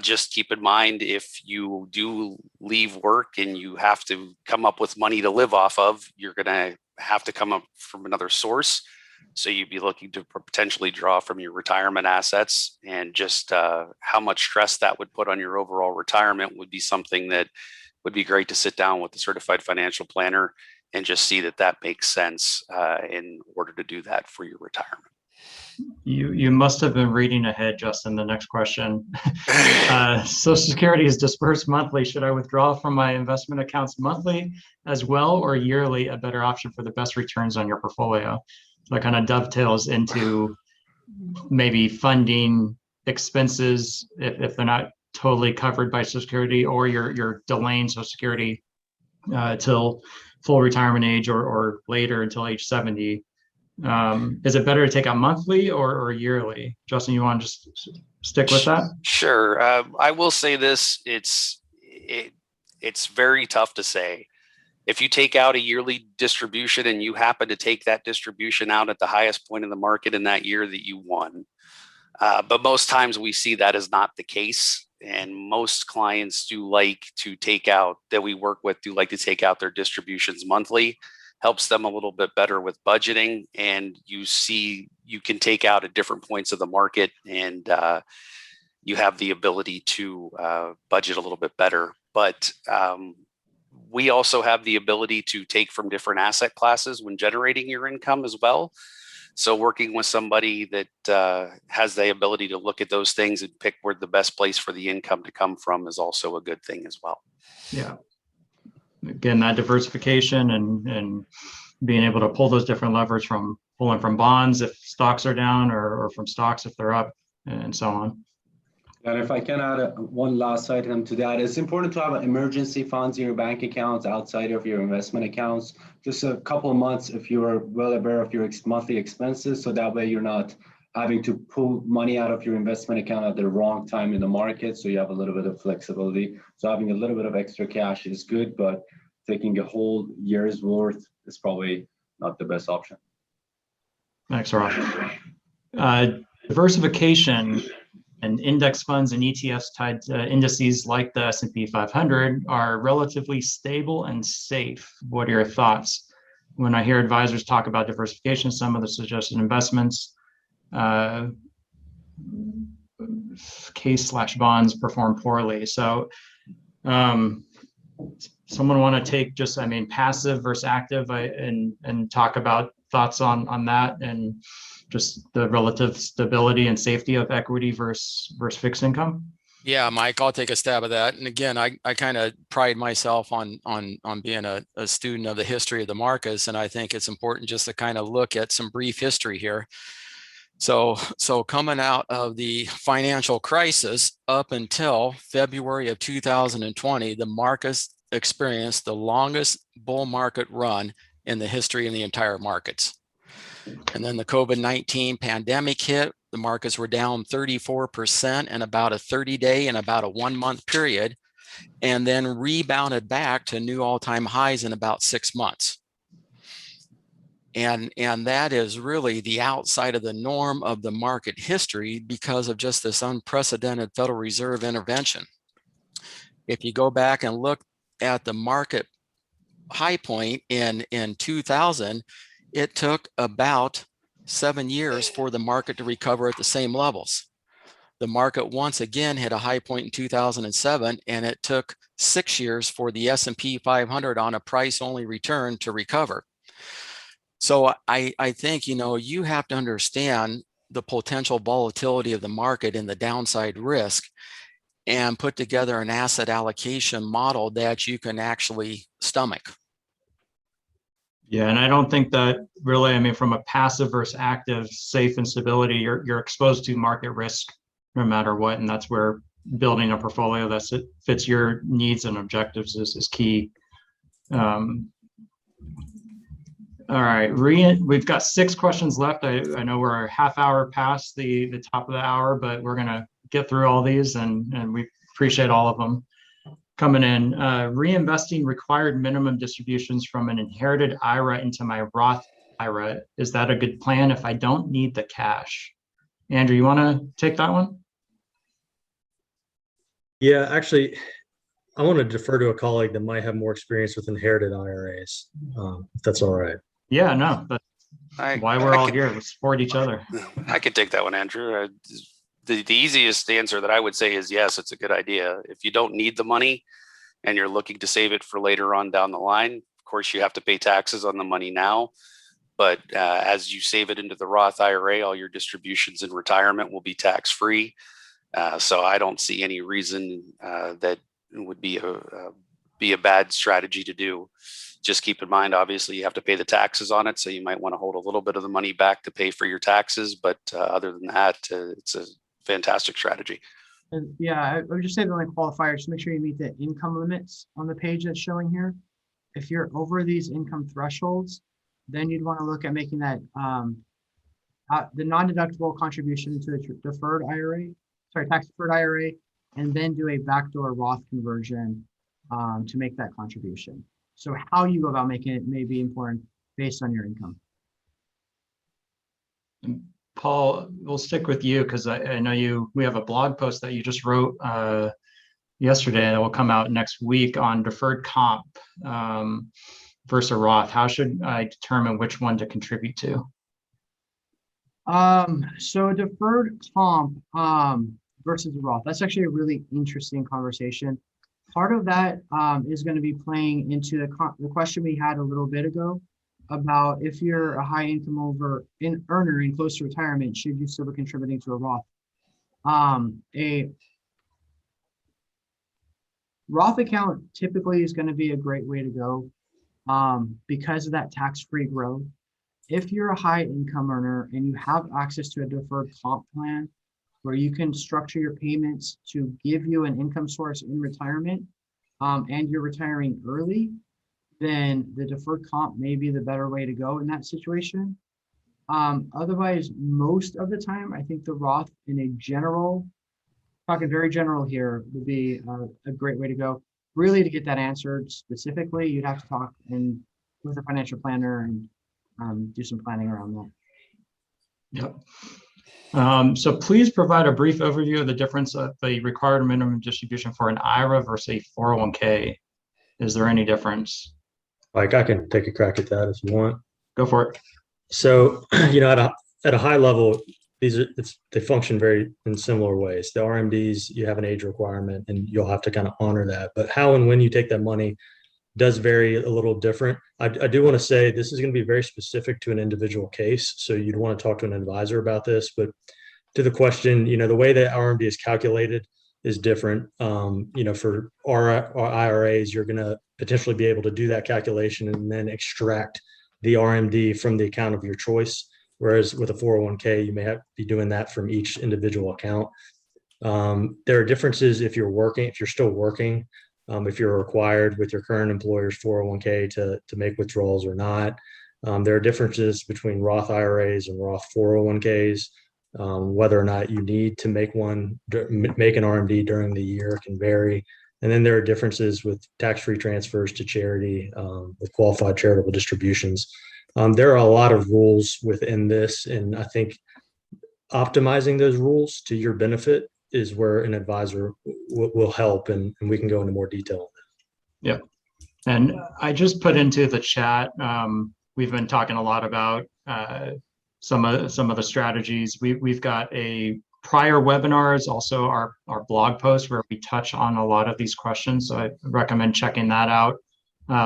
Just keep in mind, if you do leave work and you have to come up with money to live off of, you're going to have to come up from another source. So you'd be looking to potentially draw from your retirement assets, and just how much stress that would put on your overall retirement would be something that would be great to sit down with the certified financial planner and just see that makes sense in order to do that for your retirement. You must have been reading ahead, Justin. The next question. Social Security is dispersed monthly. Should I withdraw from my investment accounts monthly as well, or yearly, a better option for the best returns on your portfolio? So that kind of dovetails into maybe funding expenses if they're not totally covered by Social Security, or you're delaying Social Security till full retirement age or later until age 70. Is it better to take out monthly or yearly? Justin, you want to just stick with that? Sure. I will say this, it's very tough to say. If you take out a yearly distribution and you happen to take that distribution out at the highest point in the market in that year, that you won. But most times we see that is not the case. And most clients do like to take out, that we work with, do like to take out their distributions monthly. Helps them a little bit better with budgeting, and you can take out at different points of the market, and you have the ability to budget a little bit better. But we also have the ability to take from different asset classes when generating your income as well. So working with somebody that has the ability to look at those things and pick where the best place for the income to come from is also a good thing as well. Yeah. Again, that diversification and being able to pull those different levers from pulling from bonds if stocks are down, or from stocks if they're up, and so on. And if I can add one last item to that, it's important to have emergency funds in your bank accounts outside of your investment accounts. Just a couple of months if you're well aware of your monthly expenses, so that way you're not having to pull money out of your investment account at the wrong time in the market. So you have a little bit of flexibility. So having a little bit of extra cash is good, but taking a whole year's worth is probably not the best option. Thanks, Roth. Diversification and index funds and ETFs tied to indices like the S&P 500 are relatively stable and safe. What are your thoughts? When I hear advisors talk about diversification, some of the suggested investments, case/bonds perform poorly. So someone want to take just, passive versus active and talk about thoughts on that and just the relative stability and safety of equity versus fixed income? Yeah, Mike, I'll take a stab at that. And again, I kind of pride myself on being a student of the history of the markets. And I think it's important just to kind of look at some brief history here. So coming out of the financial crisis up until February of 2020, the markets experienced the longest bull market run in the history of the entire markets. And then the COVID-19 pandemic hit, the markets were down 34% in about a 30-day and about a 1-month period, and then rebounded back to new all-time highs in about 6 months. And that is really the outside of the norm of the market history because of just this unprecedented Federal Reserve intervention. If you go back and look at the market high point in 2000, it took about 7 years for the market to recover at the same levels. The market once again hit a high point in 2007, and it took 6 years for the S&P 500 on a price-only return to recover. So I think, you have to understand the potential volatility of the market and the downside risk and put together an asset allocation model that you can actually stomach. Yeah, and I don't think that really, from a passive versus active, safe and stability, you're exposed to market risk no matter what. And that's where building a portfolio that fits your needs and objectives is key. All right, we've got 6 questions left. I know we're a half hour past the top of the hour, but we're gonna get through all these and we appreciate all of them coming in. Reinvesting required minimum distributions from an inherited IRA into my Roth IRA. Is that a good plan if I don't need the cash? Andrew, you want to take that one? Yeah, actually, I want to defer to a colleague that might have more experience with inherited IRAs, if that's all right. Yeah, no, that's why we're all here. We support each other. I could take that one, Andrew. The easiest answer that I would say is yes, it's a good idea. If you don't need the money and you're looking to save it for later on down the line, of course, you have to pay taxes on the money now. But as you save it into the Roth IRA, all your distributions in retirement will be tax-free. So I don't see any reason that would be a bad strategy to do. Just keep in mind, obviously, you have to pay the taxes on it. So you might want to hold a little bit of the money back to pay for your taxes. But other than that, it's a fantastic strategy. And yeah, I would just say the only qualifier, just make sure you meet the income limits on the page that's showing here. If you're over these income thresholds, then you'd want to look at making that the non-deductible contribution to the deferred IRA, tax deferred IRA, and then do a backdoor Roth conversion to make that contribution. So how you go about making it may be important based on your income. Paul, we'll stick with you because I know we have a blog post that you just wrote yesterday that will come out next week on deferred comp versus a Roth. How should I determine which one to contribute to? So deferred comp versus a Roth, that's actually a really interesting conversation. Part of that is going to be playing into the question we had a little bit ago about if you're a high income earner in close to retirement, should you still be contributing to a Roth? A Roth account typically is going to be a great way to go because of that tax-free growth. If you're a high income earner and you have access to a deferred comp plan where you can structure your payments to give you an income source in retirement and you're retiring early, then the deferred comp may be the better way to go in that situation. Otherwise, most of the time, I think the Roth in a general, talking very general here, would be a great way to go. Really, to get that answered specifically, you'd have to talk with a financial planner and do some planning around that. Yep. So please provide a brief overview of the difference of the required minimum distribution for an IRA versus a 401k. Is there any difference? Like, I can take a crack at that if you want. Go for it. So, at a high level, they function very in similar ways. The RMDs, you have an age requirement and you'll have to kind of honor that. But how and when you take that money does vary a little different. I do want to say this is going to be very specific to an individual case. So you'd want to talk to an advisor about this. But to the question, the way that RMD is calculated is different. For our IRAs, you're going to potentially be able to do that calculation and then extract the RMD from the account of your choice. Whereas with a 401k, you may have to be doing that from each individual account. There are differences if you're still working, if you're required with your current employer's 401k to make withdrawals or not. There are differences between Roth IRAs and Roth 401ks. Whether or not you need to make an RMD during the year can vary. And then there are differences with tax-free transfers to charity, with qualified charitable distributions. There are a lot of rules within this, and I think optimizing those rules to your benefit is where an advisor will help, and we can go into more detail on that. Yep. And I just put into the chat, we've been talking a lot about some of the strategies. We've got a prior webinars, also our blog post where we touch on a lot of these questions. So I recommend checking that out.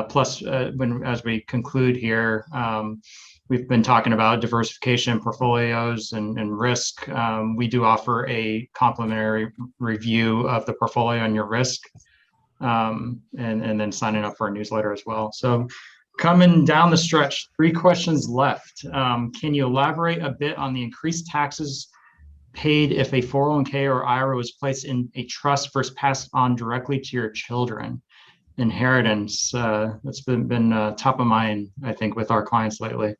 Plus, as we conclude here, we've been talking about diversification portfolios and risk. We do offer a complimentary review of the portfolio and your risk, and then signing up for a newsletter as well. So coming down the stretch, 3 questions left. Can you elaborate a bit on the increased taxes paid if a 401k or IRA was placed in a trust versus passed on directly to your children? Inheritance, that's been top of mind, I think, with our clients lately.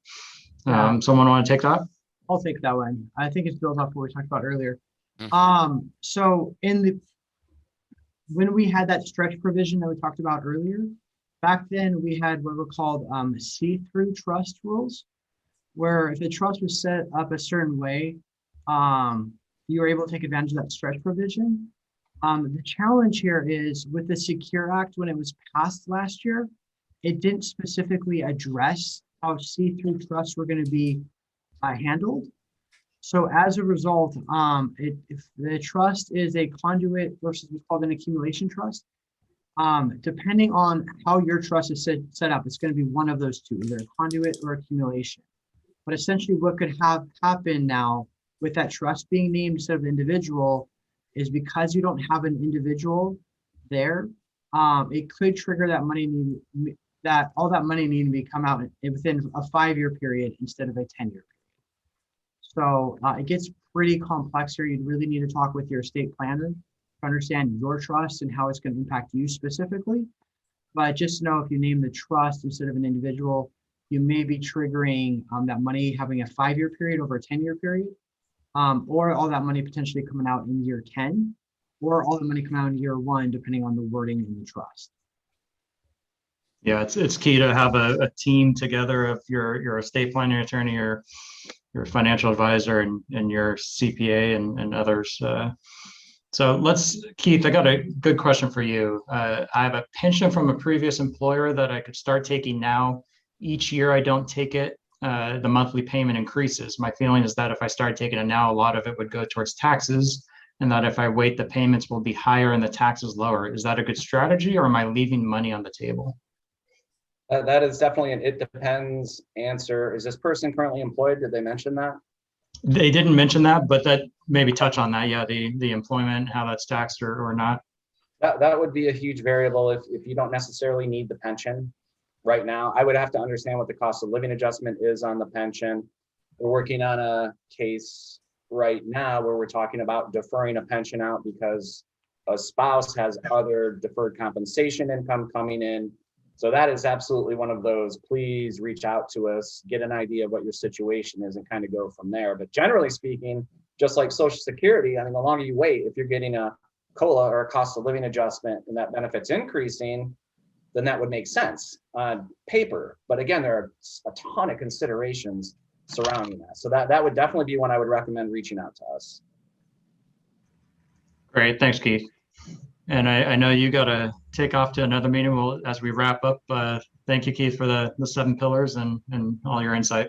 Someone want to take that? I'll take that one. I think it's built off what we talked about earlier. Mhm. So when we had that stretch provision that we talked about earlier, back then we had what were called see-through trust rules, where if the trust was set up a certain way, you were able to take advantage of that stretch provision. The challenge here is with the Secure Act, when it was passed last year, it didn't specifically address how see-through trusts were going to be handled. So as a result, if the trust is a conduit versus what's called an accumulation trust, depending on how your trust is set up, it's going to be one of those two, either conduit or accumulation. But essentially what could have happened now with that trust being named instead of individual is because you don't have an individual there, it could trigger that all that money need to be come out within a 5-year period instead of a 10-year period. So it gets pretty complex here. You'd really need to talk with your estate planner to understand your trust and how it's going to impact you specifically. But just know if you name the trust instead of an individual, you may be triggering that money having a 5-year period over a 10-year period. Or all that money potentially coming out in year 10, or all the money coming out in year 1, depending on the wording in the trust. Yeah, it's key to have a team together of your estate planning attorney, your financial advisor, and your CPA and others. So Keith, I got a good question for you. I have a pension from a previous employer that I could start taking now. Each year I don't take it, the monthly payment increases. My feeling is that if I start taking it now, a lot of it would go towards taxes, and that if I wait, the payments will be higher and the taxes lower. Is that a good strategy, or am I leaving money on the table? That is definitely an it depends answer. Is this person currently employed? Did they mention that? They didn't mention that, but that maybe touch on that. Yeah, the employment, how that's taxed or not. That would be a huge variable if you don't necessarily need the pension right now. I would have to understand what the cost of living adjustment is on the pension. We're working on a case right now where we're talking about deferring a pension out because a spouse has other deferred compensation income coming in. So that is absolutely one of those. Please reach out to us, get an idea of what your situation is, and kind of go from there. But generally speaking, just like Social Security, I mean, the longer you wait, if you're getting a COLA or a cost of living adjustment and that benefit's increasing, then that would make sense on paper. But again, there are a ton of considerations surrounding that. So that would definitely be one I would recommend reaching out to us. Great, thanks, Keith. And I know you got to take off to another meeting. Well, as we wrap up, thank you, Keith, for the 7 pillars and all your insight.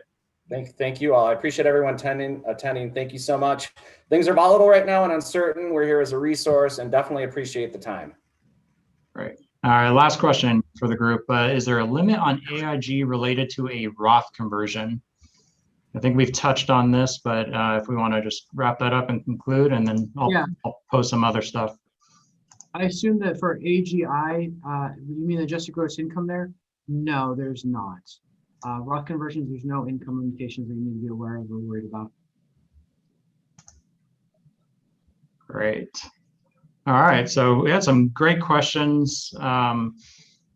Thank you all. I appreciate everyone attending. Thank you so much. Things are volatile right now and uncertain. We're here as a resource and definitely appreciate the time. Great. All right, last question for the group. Is there a limit on AIG related to a Roth conversion? I think we've touched on this, but if we want to just wrap that up and conclude, and then I'll post some other stuff. I assume that for AGI, you mean adjusted gross income there? No, there's not. Roth conversions, there's no income limitations that you need to be aware of or worried about. Great. All right, so we had some great questions.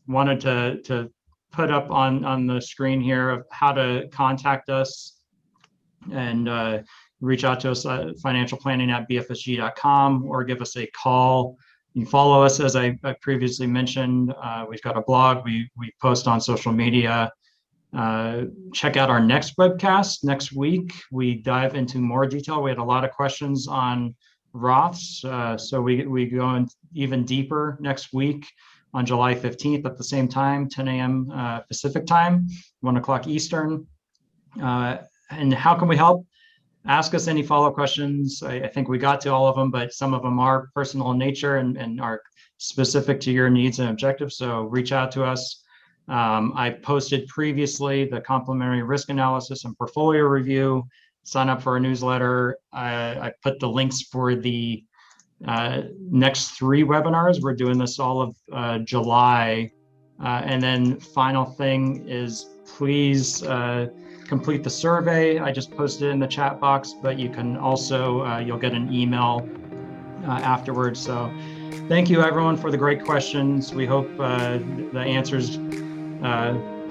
Wanted to put up on the screen here of how to contact us and reach out to us at financialplanning@bfsg.com or give us a call. You can follow us, as I previously mentioned. We've got a blog. We post on social media. Check out our next webcast next week. We dive into more detail. We had a lot of questions on Roths, so we go in even deeper next week on July 15th at the same time, 10 a.m. Pacific time, 1 o'clock Eastern. And how can we help? Ask us any follow-up questions. I think we got to all of them, but some of them are personal in nature and are specific to your needs and objectives. So reach out to us. I posted previously the complimentary risk analysis and portfolio review. Sign up for our newsletter. I put the links for the next 3 webinars. We're doing this all of July. And then final thing is please complete the survey. I just posted it in the chat box, but you can also, you'll get an email afterwards. So thank you everyone for the great questions. We hope the answers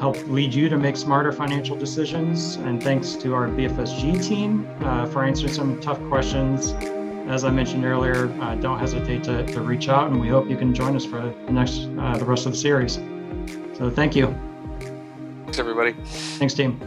help lead you to make smarter financial decisions. And thanks to our BFSG team for answering some tough questions. As I mentioned earlier, don't hesitate to reach out, and we hope you can join us for the rest of the series. So thank you. Thanks, everybody. Thanks, team.